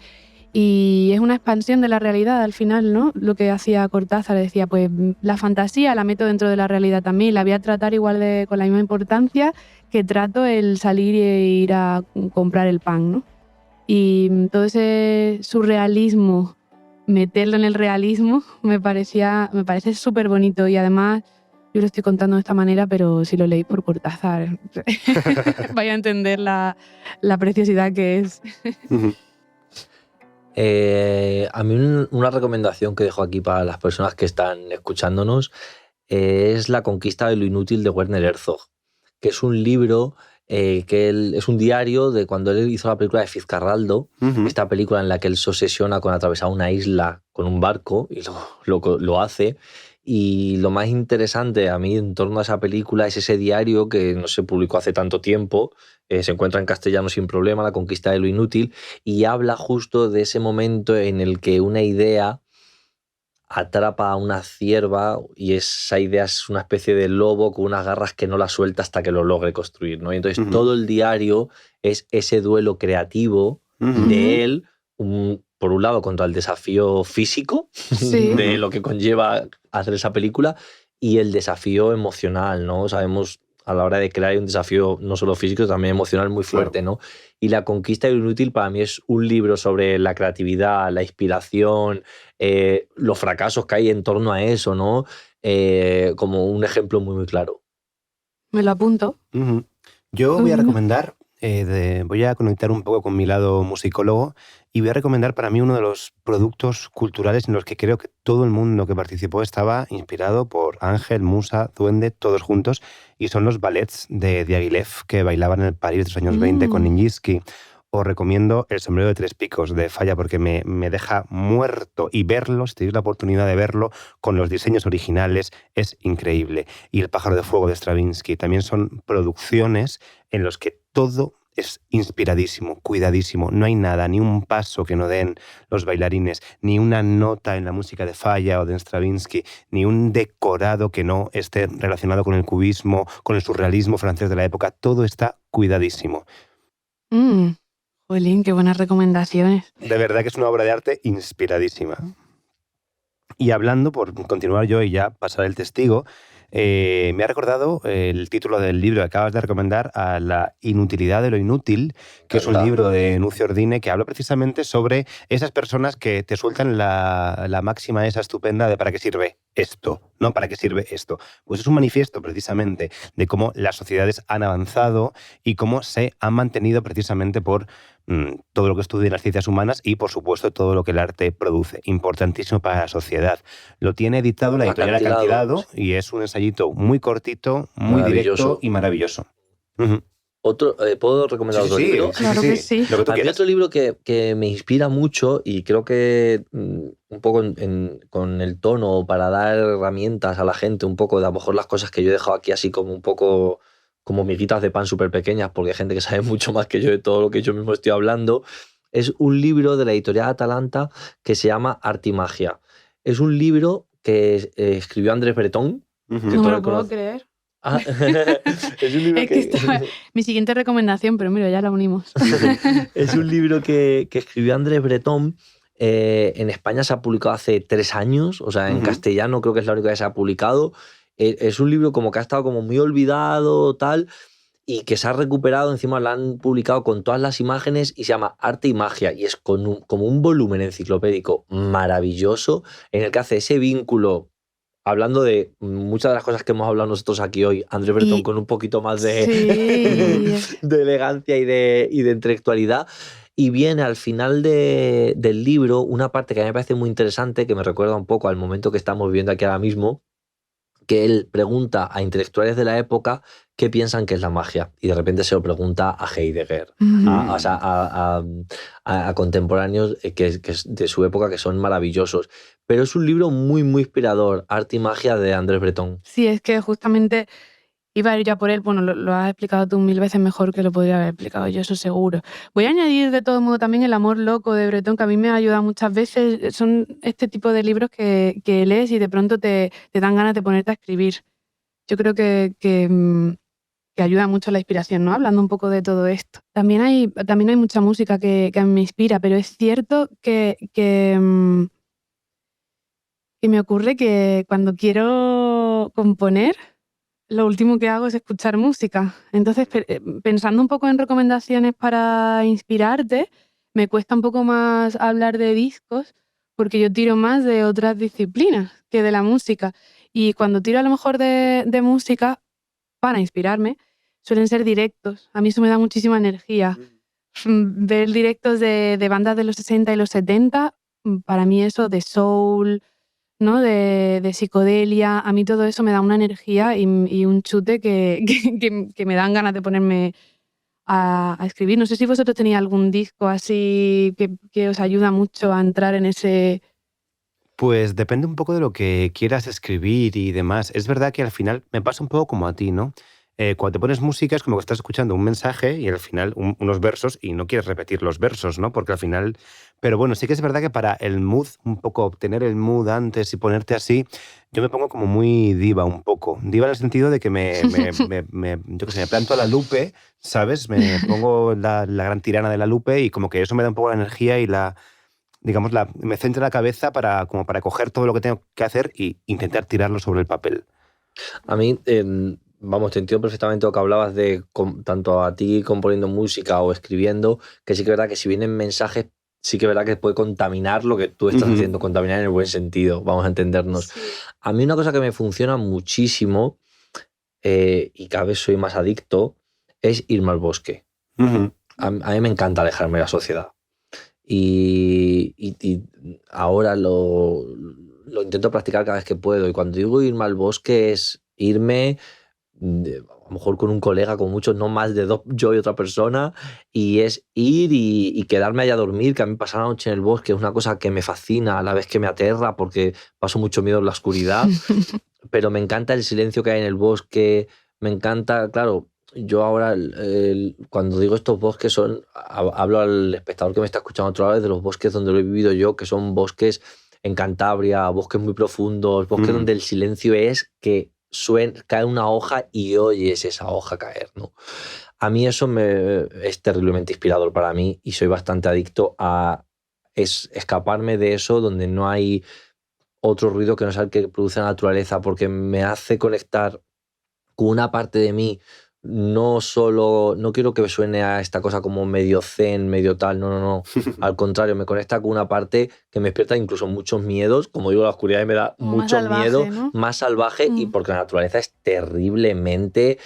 Y es una expansión de la realidad al final, ¿no? Lo que hacía Cortázar, decía, pues la fantasía la meto dentro de la realidad también, la voy a tratar igual con la misma importancia que trato el salir e ir a comprar el pan, ¿no? Y todo ese surrealismo, meterlo en el realismo, me parece súper bonito. Y además, yo lo estoy contando de esta manera, pero si lo leéis por Cortázar, vais a entender la preciosidad que es. A mí una recomendación que dejo aquí para las personas que están escuchándonos es La conquista de lo inútil de Werner Herzog, que es un libro es un diario de cuando él hizo la película de Fitzcarraldo, esta película en la que él se obsesiona con atravesar una isla con un barco y lo hace. Y lo más interesante a mí en torno a esa película es ese diario que no se publicó hace tanto tiempo, se encuentra en castellano sin problema, La conquista de lo inútil, y habla justo de ese momento en el que una idea atrapa a una cierva y esa idea es una especie de lobo con unas garras que no la suelta hasta que lo logre construir, ¿no? Y entonces todo el diario es ese duelo creativo de él, por un lado contra el desafío físico de lo que conlleva hacer esa película y el desafío emocional, ¿no? Sabemos a la hora de crear un desafío no solo físico, también emocional muy fuerte, ¿no? Y La conquista de lo inútil para mí es un libro sobre la creatividad, la inspiración, los fracasos que hay en torno a eso, ¿no? Como un ejemplo muy, muy claro. Me lo apunto. Yo voy a recomendar, voy a conectar un poco con mi lado musicólogo y voy a recomendar para mí uno de los productos culturales en los que creo que todo el mundo que participó estaba inspirado por Ángel, Musa, Duende, todos juntos, y son los ballets de Diaghilev que bailaban en el París de los años 20 con Nijinsky. Os recomiendo El sombrero de tres picos de Falla porque me deja muerto, y verlo, si tenéis la oportunidad de verlo, con los diseños originales, es increíble. Y El pájaro de fuego de Stravinsky también son producciones en los que todo es inspiradísimo, cuidadísimo. No hay nada, ni un paso que no den los bailarines, ni una nota en la música de Falla o de Stravinsky, ni un decorado que no esté relacionado con el cubismo, con el surrealismo francés de la época. Todo está cuidadísimo. Jolín, qué buenas recomendaciones. De verdad que es una obra de arte inspiradísima. Y hablando, por continuar yo y ya pasar el testigo, me ha recordado el título del libro que acabas de recomendar, a La inutilidad de lo inútil, que es un libro de Nucio Ordine que habla precisamente sobre esas personas que te sueltan la máxima esa estupenda de ¿para qué sirve esto? ¿No? ¿Para qué sirve esto? Pues es un manifiesto precisamente de cómo las sociedades han avanzado y cómo se han mantenido precisamente por todo lo que estudian las ciencias humanas y, por supuesto, todo lo que el arte produce. Importantísimo para la sociedad. Lo tiene editado la editorial Acantilado y es un ensayito muy cortito, muy directo y maravilloso. ¿Puedo recomendar otro libro? Claro que sí. Lo que tú Hay quieras. otro libro que me inspira mucho y creo que un poco con el tono para dar herramientas a la gente, un poco de a lo mejor las cosas que yo he dejado aquí así como un poco como miguitas de pan súper pequeñas, porque hay gente que sabe mucho más que yo de todo lo que yo mismo estoy hablando. Es un libro de la editorial Atalanta que se llama Arte y Magia. Es un libro que escribió Andrés Breton. No me lo puedo creer. Es un libro es que estaba mi siguiente recomendación, pero mira, ya la unimos. Es un libro que escribió Andrés Breton. En España se ha publicado hace 3 años, o sea, en castellano creo que es la única que se ha publicado. Es un libro como que ha estado como muy olvidado, tal, y que se ha recuperado, encima lo han publicado con todas las imágenes y se llama Arte y Magia, y es como un volumen enciclopédico maravilloso en el que hace ese vínculo, hablando de muchas de las cosas que hemos hablado nosotros aquí hoy, Andrés Breton con un poquito más de elegancia y de intelectualidad. Y viene al final del libro una parte que a mí me parece muy interesante, que me recuerda un poco al momento que estamos viviendo aquí ahora mismo, que él pregunta a intelectuales de la época qué piensan que es la magia. Y de repente se lo pregunta a Heidegger, a contemporáneos que de su época que son maravillosos. Pero es un libro muy, muy inspirador, Arte y Magia de Andrés Breton. Sí, es que justamente iba a ir ya por él. Bueno, lo has explicado tú 1000 veces mejor que lo podría haber explicado yo, eso seguro. Voy a añadir de todo modo también El amor loco de Breton, que a mí me ha ayudado muchas veces. Son este tipo de libros que lees y de pronto te dan ganas de ponerte a escribir. Yo creo que ayuda mucho a la inspiración, ¿no? Hablando un poco de todo esto. También hay mucha música que a mí me inspira, pero es cierto que me ocurre que cuando quiero componer, lo último que hago es escuchar música. Entonces, pensando un poco en recomendaciones para inspirarte, me cuesta un poco más hablar de discos porque yo tiro más de otras disciplinas que de la música. Y cuando tiro a lo mejor de música, para inspirarme, suelen ser directos. A mí eso me da muchísima energía. Ver directos de bandas de los 60 y los 70, para mí eso de soul, ¿no? de psicodelia, a mí todo eso me da una energía y un chute que me dan ganas de ponerme a escribir. No sé si vosotros tenéis algún disco así que os ayuda mucho a entrar en ese... Pues depende un poco de lo que quieras escribir y demás. Es verdad que al final me pasa un poco como a ti, ¿no? Cuando te pones música es como que estás escuchando un mensaje y al final unos versos y no quieres repetir los versos, ¿no? Porque al final... Pero bueno, sí que es verdad que para el mood, un poco obtener el mood antes y ponerte así, yo me pongo como muy diva un poco. Diva en el sentido de que yo qué sé, me planto a la Lupe, ¿sabes? Me pongo la gran tirana de la Lupe y como que eso me da un poco la energía y me centra la cabeza para coger todo lo que tengo que hacer e intentar tirarlo sobre el papel. A mí, vamos, te entiendo perfectamente lo que hablabas de tanto a ti componiendo música o escribiendo, que sí que es verdad que si vienen mensajes, sí que es verdad que puede contaminar lo que tú estás haciendo, contaminar en el buen sentido, vamos a entendernos. Sí. A mí una cosa que me funciona muchísimo, y cada vez soy más adicto, es irme al bosque. A mí me encanta alejarme de la sociedad. Y ahora lo intento practicar cada vez que puedo. Y cuando digo irme al bosque es irme a lo mejor con un colega, con muchos, no más de 2, yo y otra persona, y es ir y quedarme allá a dormir, que a mí pasar la noche en el bosque es una cosa que me fascina, a la vez que me aterra porque paso mucho miedo en la oscuridad, pero me encanta el silencio que hay en el bosque, me encanta, claro, yo ahora cuando digo estos bosques hablo al espectador que me está escuchando a otro lado de los bosques donde lo he vivido yo, que son bosques en Cantabria, bosques muy profundos, bosques donde el silencio es que cae una hoja y oyes esa hoja caer, ¿no? A mí eso es terriblemente inspirador para mí y soy bastante adicto a escaparme de eso donde no hay otro ruido que no sea el que produce la naturaleza, porque me hace conectar con una parte de mí. No quiero que suene a esta cosa como medio zen, medio tal, no. Al contrario, me conecta con una parte que me despierta incluso muchos miedos. Como digo, la oscuridad me da mucho miedo, ¿no? Más salvaje, y porque la naturaleza es terriblemente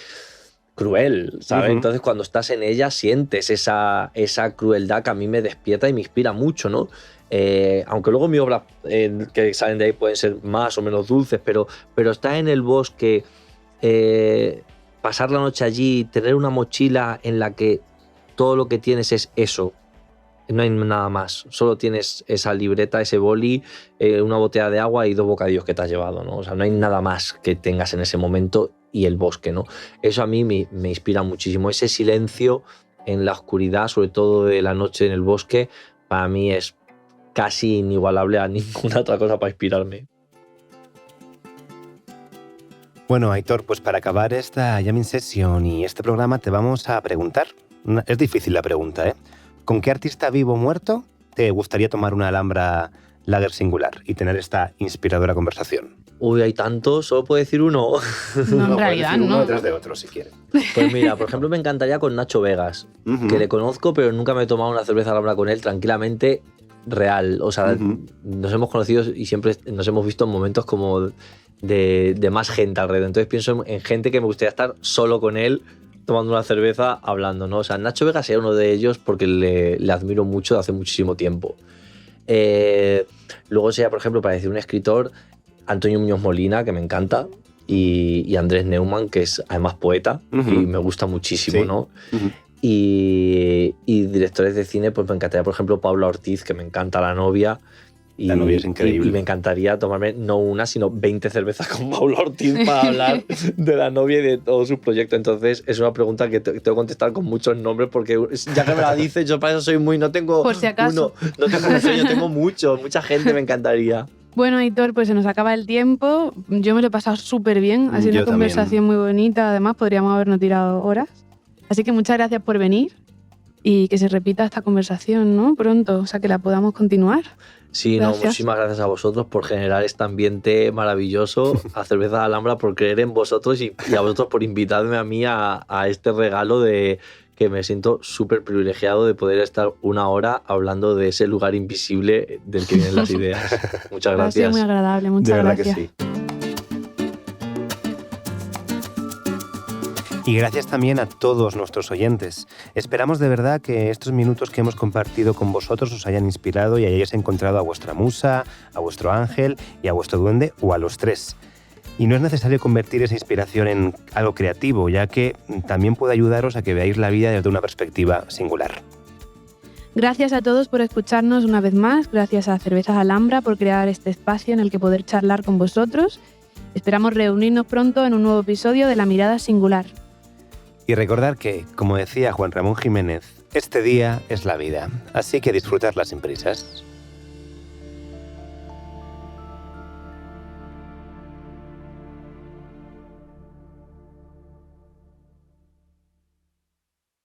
cruel, ¿sabes? Entonces cuando estás en ella sientes esa crueldad que a mí me despierta y me inspira mucho, ¿no? Aunque luego mi obra que salen de ahí pueden ser más o menos dulces, pero estar en el bosque, pasar la noche allí, tener una mochila en la que todo lo que tienes es eso, no hay nada más, solo tienes esa libreta, ese boli, una botella de agua y 2 bocadillos que te has llevado, ¿no? O sea, no hay nada más que tengas en ese momento, y el bosque, ¿no? Eso a mí me inspira muchísimo, ese silencio en la oscuridad, sobre todo de la noche en el bosque, para mí es casi inigualable a ninguna otra cosa para inspirarme. Bueno, Aitor, pues para acabar esta Jamming Session y este programa te vamos a preguntar. Es difícil la pregunta, ¿eh? ¿Con qué artista vivo o muerto te gustaría tomar una Alhambra Lager singular y tener esta inspiradora conversación? Uy, hay tantos, solo puedo decir uno. No, en realidad no. Uno detrás de otro, si quieres. Pues mira, por ejemplo, me encantaría con Nacho Vegas, que le conozco, pero nunca me he tomado una cerveza Alhambra con él tranquilamente, real. O sea, nos hemos conocido y siempre nos hemos visto en momentos como de más gente alrededor. Entonces pienso en gente que me gustaría estar solo con él, tomando una cerveza, hablando, ¿no? O sea, Nacho Vegas sería uno de ellos porque le admiro mucho de hace muchísimo tiempo. Luego sería, por ejemplo, para decir un escritor, Antonio Muñoz Molina, que me encanta, y Andrés Neumann, que es además poeta, y me gusta muchísimo, ¿no? Y directores de cine, pues me encantaría, por ejemplo, Paula Ortiz, que me encanta La novia. La novia es increíble. Y me encantaría tomarme no una, sino 20 cervezas con Paula Ortiz para hablar de La novia y de todos sus proyectos. Entonces, es una pregunta que tengo que contestar con muchos nombres, porque ya que me la dices, yo para eso soy muy... No tengo por si acaso. No tengo un sueño, tengo mucha gente, me encantaría. Bueno, Aitor, pues se nos acaba el tiempo. Yo me lo he pasado súper bien. Ha sido una conversación muy bonita. Además, podríamos habernos tirado horas. Así que muchas gracias por venir y que se repita esta conversación, ¿no? Pronto, o sea, que la podamos continuar. Sí, no, muchísimas gracias a vosotros por generar este ambiente maravilloso, a Cerveza Alhambra por creer en vosotros y a vosotros por invitarme a mí a este regalo de que me siento súper privilegiado de poder estar una hora hablando de ese lugar invisible del que vienen las ideas. Muchas gracias. Ha sido muy agradable, muchas gracias. De verdad que sí. Y gracias también a todos nuestros oyentes. Esperamos de verdad que estos minutos que hemos compartido con vosotros os hayan inspirado y hayáis encontrado a vuestra musa, a vuestro ángel y a vuestro duende, o a los tres. Y no es necesario convertir esa inspiración en algo creativo, ya que también puede ayudaros a que veáis la vida desde una perspectiva singular. Gracias a todos por escucharnos una vez más. Gracias a Cervezas Alhambra por crear este espacio en el que poder charlar con vosotros. Esperamos reunirnos pronto en un nuevo episodio de La Mirada Singular. Y recordar que, como decía Juan Ramón Jiménez, este día es la vida, así que disfrutarla sin prisas.